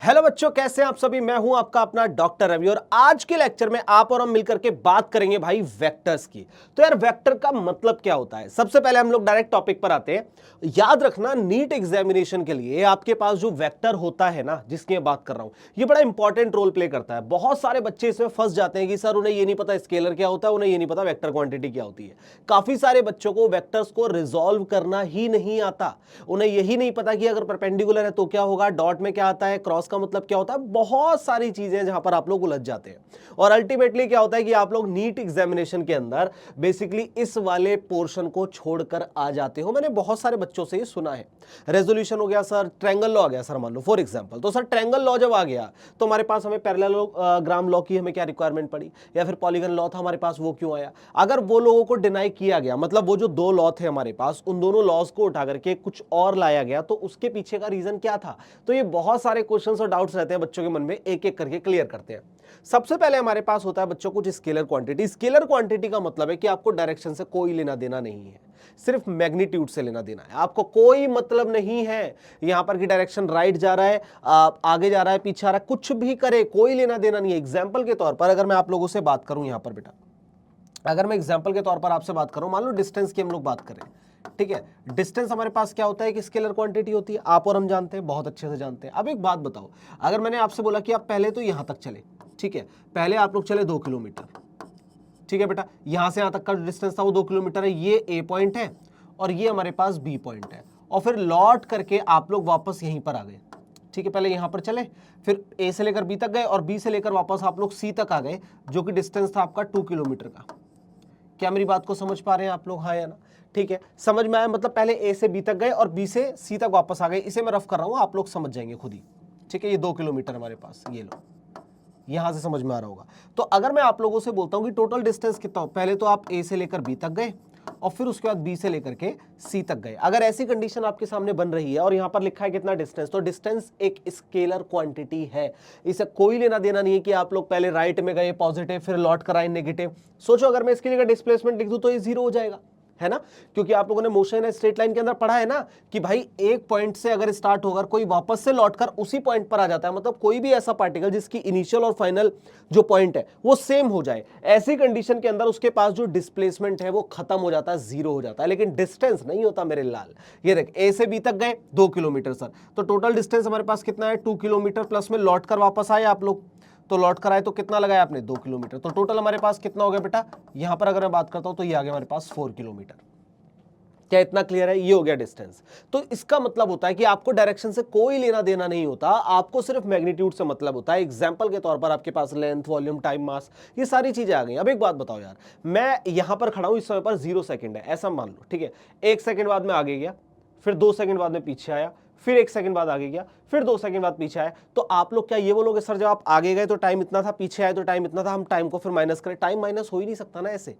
Hello बच्चों, कैसे हैं आप सभी। मैं हूं आपका अपना डॉक्टर रवि और आज के लेक्चर में आप और हम मिलकर के बात करेंगे भाई वेक्टर्स की। तो यार वेक्टर का मतलब क्या होता है, सबसे पहले हम लोग डायरेक्ट टॉपिक पर आते हैं। याद रखना, नीट एग्जामिनेशन के लिए आपके पास जो वेक्टर होता है ना, जिसकी मैं बात कर रहा हूं, ये बड़ा इंपॉर्टेंट रोल प्ले करता है। बहुत सारे बच्चे इसमें फंस जाते हैं कि सर उन्हें ये नहीं पता स्केलर क्या होता है, उन्हें ये नहीं पता वेक्टर क्वांटिटी क्या होती है। काफी सारे बच्चों को वेक्टर्स को रिजॉल्व करना ही नहीं आता। उन्हें यही नहीं पता कि अगर परपेंडिकुलर है तो क्या होगा, डॉट में क्या आता है, क्रॉस का मतलब क्या होता है। बहुत सारी चीजें जहां पर आप लोग उलझ जाते हैं और अल्टीमेटली क्या होता है कि आप लोग नीट एग्जामिनेशन के अंदर बेसिकली इस वाले पोर्शन को छोड़कर आ जाते हो। मैंने बहुत सारे बच्चों से ये सुना है। रेजोल्यूशन हो गया सर, ट्रायंगल लॉ आ गया सर, मान लो फॉर एग्जांपल। तो सर ट्रायंगल लॉ जब आ गया तो हमारे पास हमें पैरेललोग्राम लॉ की हमें क्या रिक्वायरमेंट पड़ी, या फिर पॉलीगन लॉ था हमारे पास, वो क्यों आया। अगर वो लोगों को डिनाई किया गया, मतलब वो जो दो लॉ थे हमारे पास, उन दोनों लॉज को उठा करके कुछ और लाया गया, तो उसके पीछे का रीजन क्या था। तो ये बहुत सारे क्वेश्चंस और डाउट्स रहते हैं बच्चों के मन में, एक एक करके क्लियर करते हैं। सबसे पहले हमारे पास होता है बच्चों कुछ स्केलर क्वांटिटी। स्केलर क्वांटिटी का मतलब है कि आपको डायरेक्शन से कोई लेना देना नहीं है, सिर्फ मैग्नीट्यूड से लेना देना है। आपको कोई मतलब नहीं है यहां पर कि डायरेक्शन राइट जा रहा है, आगे जा रहा है, पीछे आ रहा है, कुछ भी करे कोई लेना देना नहीं है। एग्जाम्पल के तौर पर अगर मैं आप लोगों से बात करूं यहां पर बेटा, अगर मैं एग्जाम्पल के तौर पर आपसे बात करूं, मान लो डिस्टेंस की हम लोग बात करें, ठीक है। डिस्टेंस हमारे पास क्या होता है कि स्केलर क्वांटिटी होती है, आप और हम जानते हैं, बहुत अच्छे से जानते हैं। अब एक बात बताओ, अगर मैंने आपसे बोला कि आप पहले तो यहां तक चले, ठीक है, पहले आप लोग चले 2 किलोमीटर, ठीक है बेटा, यहां से यहां तक का डिस्टेंस था वो 2 किलोमीटर है, ये ए पॉइंट है और ये हमारे पास बी पॉइंट है, और फिर लौट करके आप लोग वापस यहीं पर आ गए, ठीक है। पहले यहां पर चले, फिर ए से लेकर बी तक गए और बी से लेकर वापस आप लोग सी तक आ गए, जो कि डिस्टेंस था आपका 2 किलोमीटर का। क्या मेरी बात को समझ पा रहे हैं आप लोग, हाँ या ना। ठीक है, समझ में आया। मतलब पहले ए से बी तक गए और बी से सी तक वापस आ गए। इसे मैं रफ कर रहा हूं, आप लोग समझ जाएंगे खुद ही, ठीक है। ये 2 किलोमीटर हमारे पास, ये लो, यहां से समझ में आ रहा होगा। तो अगर मैं आप लोगों से बोलता हूं कि टोटल डिस्टेंस कितना हो, पहले तो आप ए से लेकर बी तक गए और फिर उसके बाद बी से लेकर के सी तक गए। अगर ऐसी कंडीशन आपके सामने बन रही है और यहां पर लिखा है कितना डिस्टेंस, तो डिस्टेंस एक स्केलर क्वांटिटी है। इसे कोई लेना देना नहीं है कि आप लोग पहले राइट में गए पॉजिटिव, फिर लौट कर आए नेगेटिव। सोचो अगर मैं इसकी जगह डिस्प्लेसमेंट लिख दूं तो ये 0 हो जाएगा, है ना। क्योंकि आप लोगों ने मोशन है स्ट्रेट लाइन के अंदर पढ़ा है ना, कि भाई एक पॉइंट से अगर स्टार्ट होकर कोई वापस से लौटकर उसी पॉइंट पर आ जाता है, मतलब कोई भी ऐसा पार्टिकल जिसकी इनिशियल और फाइनल जो पॉइंट है वो सेम हो जाए, ऐसी कंडीशन के अंदर उसके पास जो डिस्प्लेसमेंट है वो खत्म हो जाता है, 0 हो जाता है, लेकिन डिस्टेंस नहीं होता मेरे लाल। ये देख, ए से बी तक गए 2 किलोमीटर सर, तो टोटल डिस्टेंस हमारे पास कितना है, 2 किलोमीटर, प्लस में लौट कर वापस आए आप लोग, तो लौट कर आए तो कितना लगाया आपने, 2 किलोमीटर। तो टोटल हमारे पास कितना हो गया बेटा, यहां पर अगर मैं बात करता हूं तो ये आ गया हमारे पास 4 किलोमीटर। क्या इतना क्लियर है, ये हो गया डिस्टेंस। तो इसका मतलब होता है कि आपको डायरेक्शन से कोई लेना देना नहीं होता, आपको सिर्फ मैग्नीट्यूड से मतलब होता है। एग्जांपल के तौर पर आपके पास लेंथ, वॉल्यूम, टाइम, मास, ये सारी चीजें आ गई। अब एक बात बताओ यार, मैं यहां पर खड़ा हूं, इस समय पर 0 सेकंड है, ऐसा मान लो, ठीक है। 1 सेकंड बाद में आगे गया, फिर 2 सेकंड बाद में पीछे आया, फिर 1 सेकंड बाद आगे गया, फिर 2 सेकंड बाद पीछे आया, तो आप लोग क्या ये बोलोगे सर जब आप आगे गए तो टाइम इतना था, पीछे आए तो टाइम इतना था, हम टाइम को फिर माइनस करें। टाइम माइनस हो ही नहीं सकता ना ऐसे,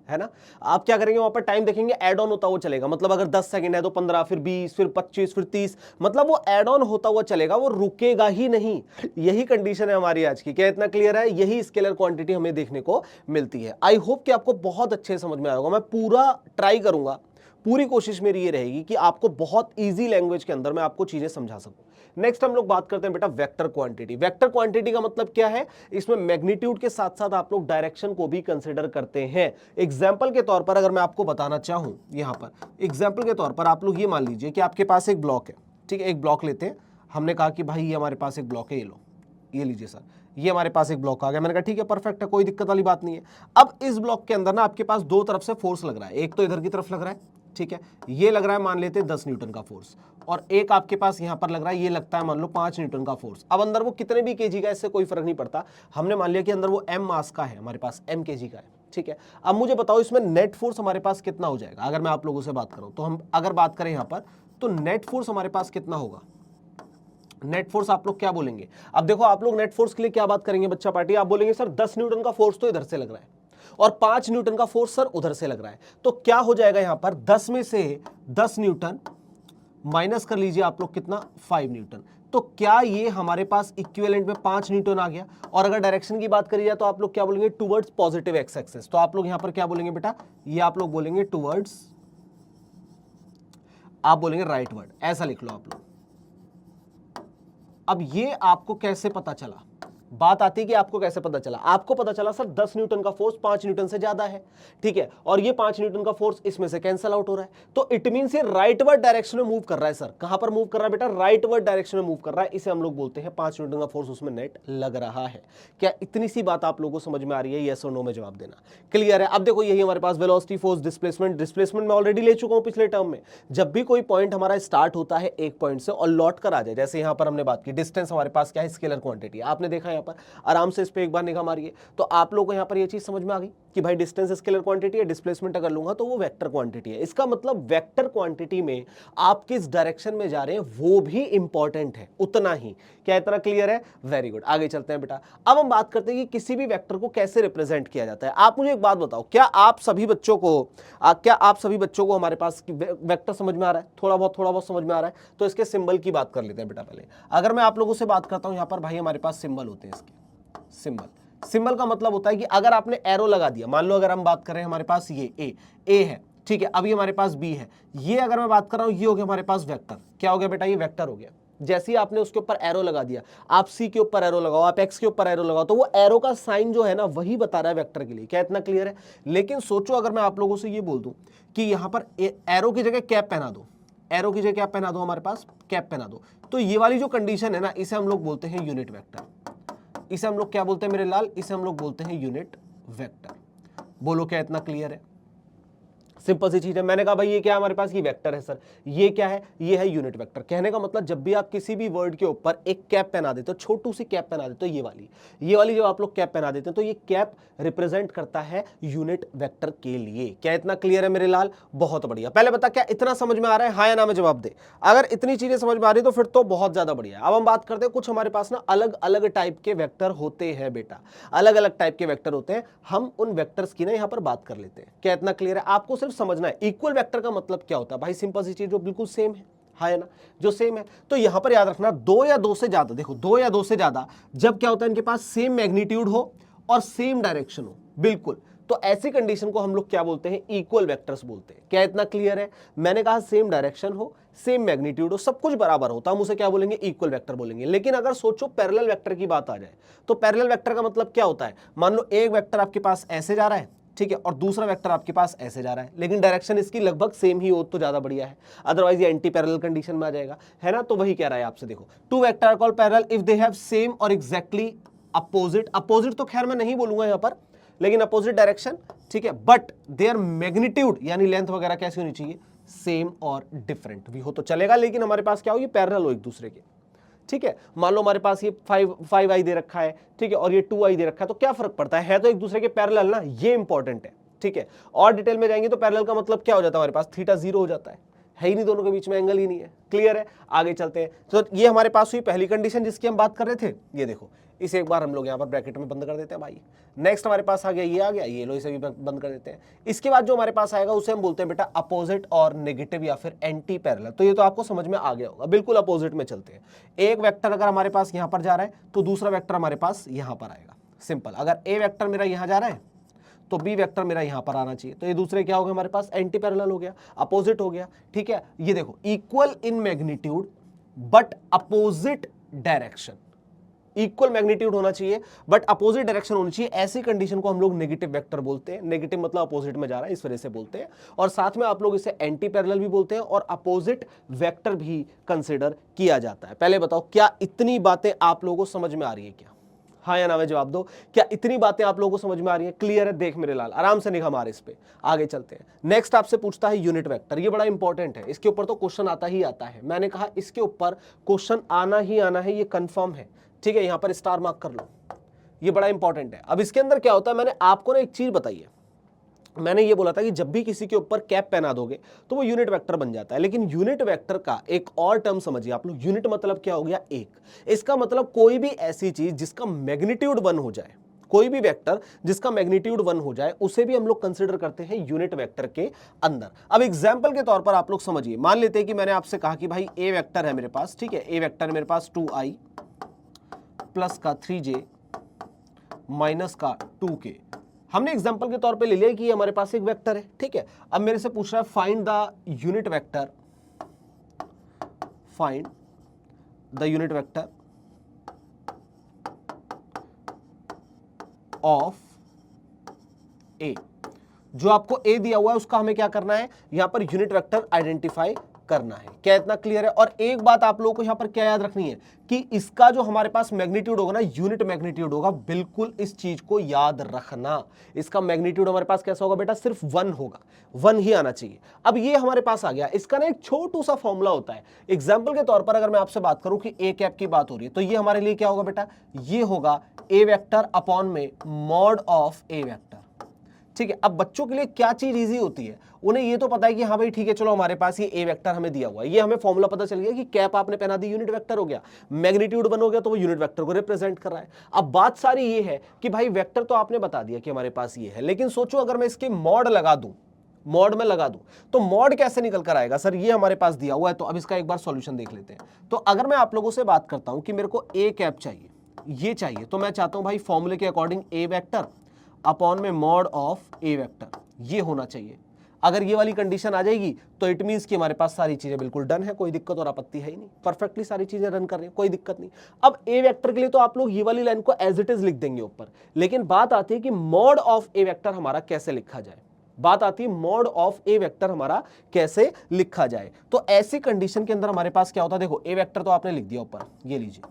है ना। आप क्या करेंगे, वहां पर टाइम देखेंगे, ऐड ऑन होता हुआ चलेगा। मतलब अगर 10 सेकंड है तो 15, फिर 20, फिर 25, फिर 30, मतलब वो ऐड ऑन होता हुआ चलेगा, वो रुकेगा ही नहीं। यही कंडीशन है हमारी आज की। क्या इतना क्लियर है, यही स्केलर क्वांटिटी हमें देखने को मिलती है। आई होप कि आपको बहुत अच्छे समझ में आया होगा। मैं पूरा ट्राई करूंगा, पूरी कोशिश मेरी ये रहेगी कि आपको बहुत इजी लैंग्वेज के अंदर मैं आपको चीजें समझा सकूं। नेक्स्ट हम लोग बात करते हैं बेटा वेक्टर क्वांटिटी। वेक्टर क्वांटिटी का मतलब क्या है, इसमें मैग्नीट्यूड के साथ साथ आप लोग डायरेक्शन को भी कंसीडर करते हैं। एग्जाम्पल के तौर पर अगर मैं आपको बताना चाहूं, यहां पर एग्जाम्पल के तौर पर आप लोग ये मान लीजिए कि आपके पास एक ब्लॉक है, ठीक है। एक ब्लॉक लेते हैं, हमने कहा कि भाई ये हमारे पास एक ब्लॉक है, ये लो, ये लीजिए सर, ये हमारे पास एक ब्लॉक आ गया। मैंने कहा ठीक है, परफेक्ट है, कोई दिक्कत वाली बात नहीं है। अब इस ब्लॉक के अंदर ना आपके पास दो तरफ से फोर्स लग रहा है, एक तो इधर की तरफ लग रहा है, ठीक है, ये लग रहा है मान लेते हैं 10 न्यूटन का फोर्स, और एक आपके पास यहां पर लग रहा है, ये लगता है मान लो 5 न्यूटन का फोर्स। अब अंदर वो कितने भी केजी का, इससे कोई फर्क नहीं पड़ता। हमने मान लिया कि अंदर वो m मास का है, हमारे पास m केजी का है, ठीक है। अब मुझे बताओ इसमें नेट फोर्स हमारे पास कितना हो जाएगा। अगर मैं आप लोगों से बात करूं तो हम अगर बात करें यहां पर, तो नेट फोर्स हमारे पास कितना होगा। नेट फोर्स आप लोग क्या बोलेंगे। अब देखो आप लोग नेट फोर्स के लिए क्या बात करेंगे बच्चा पार्टी, आप बोलेंगे सर 10 न्यूटन का फोर्स तो इधर से लग रहा है और 5 न्यूटन का फोर्स सर उधर से लग रहा है। तो क्या हो जाएगा यहां पर, 10 में से 10 न्यूटन माइनस कर लीजिए आप लोग कितना, 5 न्यूटन। तो क्या ये हमारे पास इक्विवेलेंट में 5 न्यूटन आ गया। और अगर डायरेक्शन की बात करी जाए तो आप लोग क्या बोलेंगे, टुवर्ड्स पॉजिटिव एक्स एक्सिस। तो आप लोग यहां पर क्या बोलेंगे बेटा, ये आप लोग बोलेंगे टुवर्ड्स, आप बोलेंगे राइट वर्ड, ऐसा लिख लो आप लोग। अब ये आपको कैसे पता चला, बात आती है कि आपको कैसे पता चला। आपको पता चला सर 10 न्यूटन का फोर्स 5 न्यूटन से ज्यादा है, ठीक है, और ये 5 न्यूटन का फोर्स इसमें से कैंसिल आउट हो रहा है, तो इट मींस ये राइटवर्ड डायरेक्शन में मूव कर रहा है। सर कहां पर मूव कर रहा है बेटा, राइटवर्ड डायरेक्शन में मूव कर रहा है, इसे हम लोग बोलते हैं 5 न्यूटन का फोर्स उसमें नेट लग रहा है। क्या इतनी सी बात आप लोगों को समझ में आ रही है, यस और नो में जवाब देना। क्लियर है। अब देखो यही हमारे पास वेलोसिटी, फोर्स, डिस्प्लेसमेंट में ऑलरेडी ले चुका हूं पिछले टर्म में। जब भी कोई पॉइंट हमारा स्टार्ट होता है एक पॉइंट से और लौट कर आ जाए, जैसे यहां पर हमने बात की डिस्टेंस हमारे पास क्या है, स्केलर क्वांटिटी। आपने देखा यहां पर आराम से इस पे एक बार निगाह मारिए, तो आप लोगों को यहां पर ये चीज समझ में आ गई कि भाई डिस्टेंस स्केलर क्वांटिटी है, डिस्प्लेसमेंट अगर लूंगा तो वो वेक्टर क्वांटिटी है। इसका मतलब वेक्टर क्वांटिटी में आप किस डायरेक्शन में जा रहे हैं वो भी इंपॉर्टेंट है, उतना ही। क्या इतना क्लियर है? Very good. आगे चलते हैं बेटा। अब हम बात करते हैं कि किसी भी वेक्टर को कैसे रिप्रेजेंट किया जाता है। आप मुझे एक बात बताओ, क्या आप सभी बच्चों को हमारे पास वेक्टर समझ में आ रहा है? थोड़ा बहुत समझ में आ रहा है। तो इसके सिंबल की बात कर लेते हैं बेटा। पहले अगर मैं आप लोगों से बात करता हूं, यहां पर भाई हमारे पास सिंबल होते हैं। इसके सिंबल का मतलब होता है कि अगर आपने एरो लगा दिया, मान लो अगर हम बात करें हमारे पास ये ए है, ठीक है, अभी हमारे पास बी है, ये अगर मैं बात कर रहा हूं ये हो गया हमारे पास वेक्टर। क्या हो गया बेटा? ये वेक्टर हो गया। जैसे ही आपने उसके ऊपर एरो लगा दिया, आप सी के ऊपर एरो लगाओ, आप एक्स के ऊपर एरो लगाओ, तो वो एरो का साइन जो है ना वही बता रहा है वेक्टर के लिए। क्या इतना क्लियर है? लेकिन सोचो अगर मैं आप लोगों से ये बोल दूं कि यहां पर एरो की जगह कैप पहना दो, एरो की जगह क्या पहना दो, हमारे पास कैप पहना दो, तो ये वाली जो कंडीशन है ना, इसे हम लोग बोलते हैं यूनिट वेक्टर। इसे हम लोग क्या बोलते हैं मेरे लाल? इसे हम लोग बोलते हैं यूनिट वेक्टर। बोलो क्या इतना क्लियर है? सिंपल सी चीज है। मैंने कहा भाई ये क्या है हमारे पास? ये वेक्टर है सर। ये क्या है? ये है यूनिट वेक्टर। कहने का मतलब जब भी आप किसी भी वर्ड के ऊपर एक कैप पहना देते हो, छोटू सी कैप पहना देते हो, ये वाली जब आप लोग कैप पहना देते हैं तो ये कैप रिप्रेजेंट करता है यूनिट वेक्टर के लिए। क्या इतना क्लियर है मेरे लाल? बहुत बढ़िया। पहले बता क्या इतना समझ में आ रहा है, हाँ या ना में जवाब दे। अगर इतनी चीजें समझ में आ रही तो फिर तो बहुत ज्यादा बढ़िया है। अब हम बात करते हैं कुछ हमारे पास ना अलग अलग टाइप के वेक्टर होते हैं बेटा, अलग अलग टाइप के वेक्टर होते हैं। हम उन वेक्टर्स की ना यहाँ पर बात कर लेते हैं। क्या इतना क्लियर है? आपको सिर्फ समझना है इक्वल वेक्टर का मतलब क्या होता है। भाई सिंपल सी चीज जो बिल्कुल सेम है, हाँ ना, जो सेम है। तो यहां पर याद रखना दो या दो से ज्यादा, देखो दो या दो से ज्यादा जब क्या होता है इनके पास सेम मैग्नीट्यूड हो और सेम डायरेक्शन हो, बिल्कुल, तो ऐसी कंडीशन को हम लोग क्या बोलते हैं? इक्वल वेक्टर्स बोलते हैं। क्या इतना क्लियर है? मैंने कहा सेम डायरेक्शन हो, सेम मैग्नीट्यूड हो, सब कुछ बराबर हो तो हम उसे क्या बोलेंगे? इक्वल वेक्टर बोलेंगे। लेकिन अगर सोचो पैरेलल वेक्टर की बात आ जाए, तो पैरेलल वेक्टर का मतलब क्या होता है? मान लो एक वेक्टर आपके पास ऐसे जा रहा है, ठीक है, और दूसरा वेक्टर आपके पास ऐसे जा रहा है, लेकिन डायरेक्शन इसकी लगभग सेम ही हो तो ज्यादा बढ़िया है, अदरवाइज ये एंटी पैरेलल कंडीशन में आ जाएगा, है ना। तो वही कह रहा है आपसे, देखो two vector are called parallel if they have same और एग्जैक्टली अपोजिट तो खैर मैं नहीं बोलूंगा यहां पर, लेकिन अपोजिट डायरेक्शन, ठीक है, बट देयर मैग्नीट्यूड यानी लेंथ वगैरह कैसी होनी चाहिए? सेम और डिफरेंट भी हो तो चलेगा, लेकिन हमारे पास क्या हो? ये पैरेलल हो एक दूसरे के, ठीक है। मान लो हमारे पास ये 5i दे रखा है, ठीक है, और ये 2i दे रखा है, तो क्या फर्क पड़ता है तो एक दूसरे के पैरेलल ना, ये इंपॉर्टेंट है, ठीक है। और डिटेल में जाएंगे तो पैरेलल का मतलब क्या हो जाता है हमारे पास? थीटा 0 हो जाता है ही नहीं, दोनों के बीच में एंगल ही नहीं है। क्लियर है? आगे चलते हैं। तो ये हमारे पास हुई पहली कंडीशन जिसकी हम बात कर रहे थे। ये देखो इसे एक बार हम लोग यहाँ पर ब्रैकेट में बंद कर देते हैं भाई। नेक्स्ट हमारे पास आ गया, ये लो इसे भी बंद कर देते हैं। इसके बाद जो हमारे पास आएगा उसे हम बोलते हैं बेटा अपोजिट और नेगेटिव या फिर एंटी पैरेलल। तो ये तो आपको समझ में आ गया होगा। बिल्कुल अपोजिट में चलते हैं। एक वेक्टर अगर हमारे पास यहाँ पर जा रहा है तो दूसरा वेक्टर हमारे पास यहाँ पर आएगा। सिंपल, अगर ए वेक्टर मेरा यहाँ जा रहा है तो बी वेक्टर मेरा यहां पर आना चाहिए, तो ये दूसरे क्या हो गए हमारे पास? एंटी पैरेलल हो गया, अपोजिट हो गया, ठीक है। ये देखो equal in magnitude but opposite direction, equal magnitude होना चाहिए बट अपोजिट डायरेक्शन होनी चाहिए। ऐसी कंडीशन को हम लोग नेगेटिव वेक्टर बोलते हैं। नेगेटिव मतलब अपोजिट में जा रहा है, इस वजह से बोलते हैं। और साथ में आप लोग इसे एंटी पैरेलल भी बोलते हैं और अपोजिट वेक्टर भी कंसिडर किया जाता है। पहले बताओ क्या इतनी बातें आप लोगों को समझ में आ रही है? क्या हाँ या ना में जवाब दो। क्या इतनी बातें आप लोगों को समझ में आ रही है? क्लियर है? देख मेरे लाल आराम से निगाह मार इस पे। आगे चलते हैं। नेक्स्ट आपसे पूछता है यूनिट वेक्टर। ये बड़ा इंपॉर्टेंट है, इसके ऊपर तो क्वेश्चन आता ही आता है। मैंने कहा इसके ऊपर क्वेश्चन आना ही आना है, ये कंफर्म है, ठीक है। यहां पर स्टार मार्क कर लो, ये बड़ा इंपॉर्टेंट है। अब इसके अंदर क्या होता है, मैंने आपको ना एक चीज बताई है। मैंने ये बोला था कि जब भी किसी के ऊपर कैप पहना दोगे तो वो यूनिट वेक्टर बन जाता है। लेकिन यूनिट वेक्टर का एक और टर्म समझिए आप लोग। यूनिट मतलब क्या हो गया? एक। इसका मतलब कोई भी ऐसी चीज जिसका मैग्नीट्यूड 1 हो जाए, कोई भी वेक्टर जिसका मैग्नीट्यूड 1 हो जाए, उसे भी हम लोग कंसीडर करते हैं यूनिट वेक्टर के अंदर। अब एग्जांपल के तौर पर आप लोग समझिए, मान लेते हैं कि मैंने आपसे कहा कि भाई ए वेक्टर है मेरे पास, ठीक है, ए वेक्टर है मेरे पास 2i प्लस का 3j माइनस का 2k। हमने एग्जांपल के तौर पे ले लिया कि ये हमारे पास एक वेक्टर है, ठीक है। अब मेरे से पूछ रहा है find the unit vector, find the unit vector of A. जो आपको ए दिया हुआ है उसका हमें क्या करना है, यहां पर यूनिट वेक्टर आइडेंटिफाई करना है। क्या इतना क्लियर है? और एक बात आप लोगों को यहां पर क्या याद रखनी है कि इसका जो हमारे पास मैग्नीट्यूड होगा ना, यूनिट मैग्नीट्यूड होगा, बिल्कुल इस चीज को याद रखना। इसका मैग्नीट्यूड हमारे पास कैसा होगा बेटा? सिर्फ 1 होगा, 1 ही आना चाहिए। अब ये हमारे पास आ गया। इसका ना एक छोटू सा फॉर्मूला होता है। एग्जाम्पल के तौर पर अगर मैं आपसे बात करूं कि ए कैप की बात हो रही है, तो ये हमारे लिए क्या होगा बेटा? ये होगा ए वेक्टर अपॉन में मॉड ऑफ ए वेक्टर। ठीक है, अब बच्चों के लिए क्या चीज इजी होती है, उन्हें ये तो पता है कि हाँ भाई ठीक है, चलो हमारे पास ये ए वेक्टर हमें दिया हुआ है, ये हमें फॉर्मूला पता चल गया कि कैप आपने पहना दी, यूनिट वेक्टर हो गया, मैग्नीट्यूड 1 हो गया, तो वो यूनिट वेक्टर को रिप्रेजेंट कर रहा है। अब बात सारी ये है कि भाई वेक्टर तो आपने बता दिया कि हमारे पास ये है, लेकिन सोचो अगर मैं इसके मॉड लगा दूं, मॉड में लगा दूं, तो मॉड कैसे निकल कर आएगा? सर ये हमारे पास दिया हुआ है, तो अब इसका एक बार सॉल्यूशन देख लेते हैं। तो अगर मैं आप लोगों से बात करता हूं कि मेरे को ए कैप चाहिए, ये चाहिए, तो मैं चाहता हूं भाई फॉर्मूले के अकॉर्डिंग ए वेक्टर अपॉन में मॉड ऑफ ए वेक्टर, ये होना चाहिए। अगर ये वाली कंडीशन आ जाएगी तो इट मींस कि हमारे पास सारी चीजें बिल्कुल डन है, कोई दिक्कत और आपत्ति है ही नहीं, परफेक्टली सारी चीजें रन कर रही हैं, कोई दिक्कत नहीं। अब ए वेक्टर के लिए तो आप लोग ये वाली लाइन को एज इट इज लिख देंगे ऊपर, लेकिन बात आती है कि मॉड ऑफ ए वेक्टर हमारा कैसे लिखा जाए। बात आती है मॉड ऑफ ए वेक्टर हमारा कैसे लिखा जाए। तो ऐसी कंडीशन के अंदर हमारे पास क्या होता है? देखो ए वेक्टर तो आपने लिख दिया ऊपर, ये लीजिए,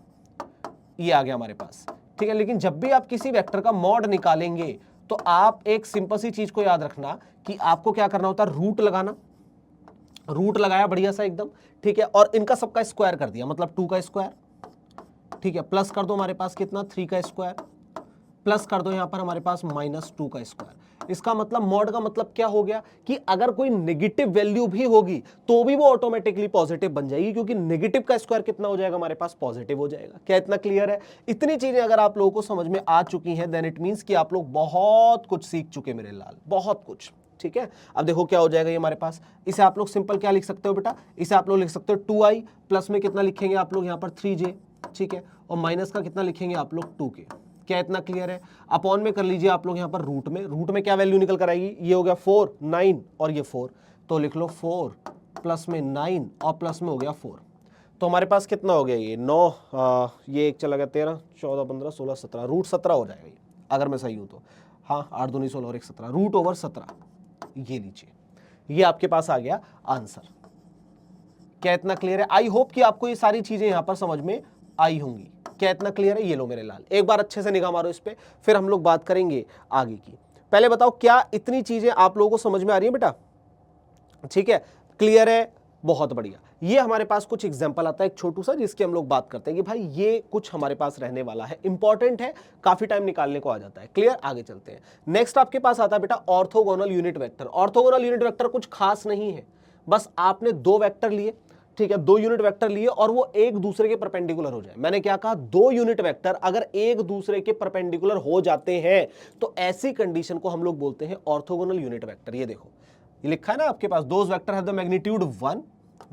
ये आ गया हमारे पास, ठीक है। लेकिन जब भी आप किसी वेक्टर का मॉड निकालेंगे तो आप एक सिंपल सी चीज को याद रखना कि आपको क्या करना होता है? रूट लगाना। रूट लगाया बढ़िया सा एकदम, ठीक है, और इनका सबका स्क्वायर कर दिया, मतलब 2 का स्क्वायर, ठीक है, प्लस कर दो हमारे पास कितना? 3 का स्क्वायर, प्लस कर दो यहां पर हमारे पास -2 का स्क्वायर। इसका मतलब मॉड का मतलब क्या हो गया कि अगर कोई नेगेटिव वैल्यू भी होगी तो भी वो ऑटोमेटिकली पॉजिटिव बन जाएगी, क्योंकि नेगेटिव का स्क्वायर कितना हो जाएगा? हमारे पास पॉजिटिव हो जाएगा। क्या इतना क्लियर है? इतनी चीजें अगर आप लोगों को समझ में आ चुकी हैं, देन इट मींस कि आप लोग बहुत कुछ सीख चुके मेरे लाल, बहुत कुछ, ठीक है। अब देखो क्या हो जाएगा ये हमारे पास, इसे आप लोग सिंपल क्या लिख सकते हो बेटा? इसे आप लोग लिख सकते हो 2i प्लस में कितना लिखेंगे आप लोग यहाँ पर? 3j, ठीक है, और माइनस का कितना लिखेंगे आप लोग? 2k। क्या इतना क्लियर है? अपॉन में कर लीजिए आप लोग यहाँ पर रूट में। रूट में क्या वैल्यू निकल कर आएगी? ये हो गया 4, 9 और ये 4, तो लिख लो 4 प्लस में 9 और प्लस में हो गया 4। तो हमारे पास कितना हो गया? ये 9, ये एक चला गया 13, 14, 15, 16, 17, रूट 17 हो जाएगा ये, अगर मैं सही हूं तो। हाँ, 8 दूनी 16 और 1 17, रूट ओवर 17। ये लीजिए, ये आपके पास आ गया आंसर। क्या इतना क्लियर है? आई होप कि आपको ये सारी चीजें यहां पर समझ में आई होंगी। क्या इतना क्लियर है? ये लो मेरे लाल, एक बार अच्छे से निगाह मारो इस पे, फिर हम लोग बात करेंगे आगे की। पहले बताओ क्या इतनी चीजें आप लोगों को समझ में आ रही है बेटा? ठीक है, क्लियर है, बहुत बढ़िया। ये हमारे पास कुछ एग्जांपल आता है एक छोटू सा, जिसकी हम लोग बात करते हैं कि भाई ये कुछ हमारे पास रहने वाला है, इंपॉर्टेंट है, काफी टाइम निकालने को आ जाता है। क्लियर? आगे चलते हैं। नेक्स्ट आपके पास आता है बेटा orthogonal unit vector. Orthogonal unit vector कुछ खास नहीं है, बस आपने 2 वेक्टर लिए, ठीक है, 2 यूनिट वेक्टर लिए और वो एक दूसरे के परपेंडिकुलर हो जाए। मैंने क्या कहा? 2 यूनिट वेक्टर अगर एक दूसरे के परपेंडिकुलर हो जाते हैं तो ऐसी कंडीशन को हम लोग बोलते हैं ऑर्थोगोनल यूनिट वेक्टर। ये देखो, ये लिखा है ना आपके पास, those vector have the magnitude 1,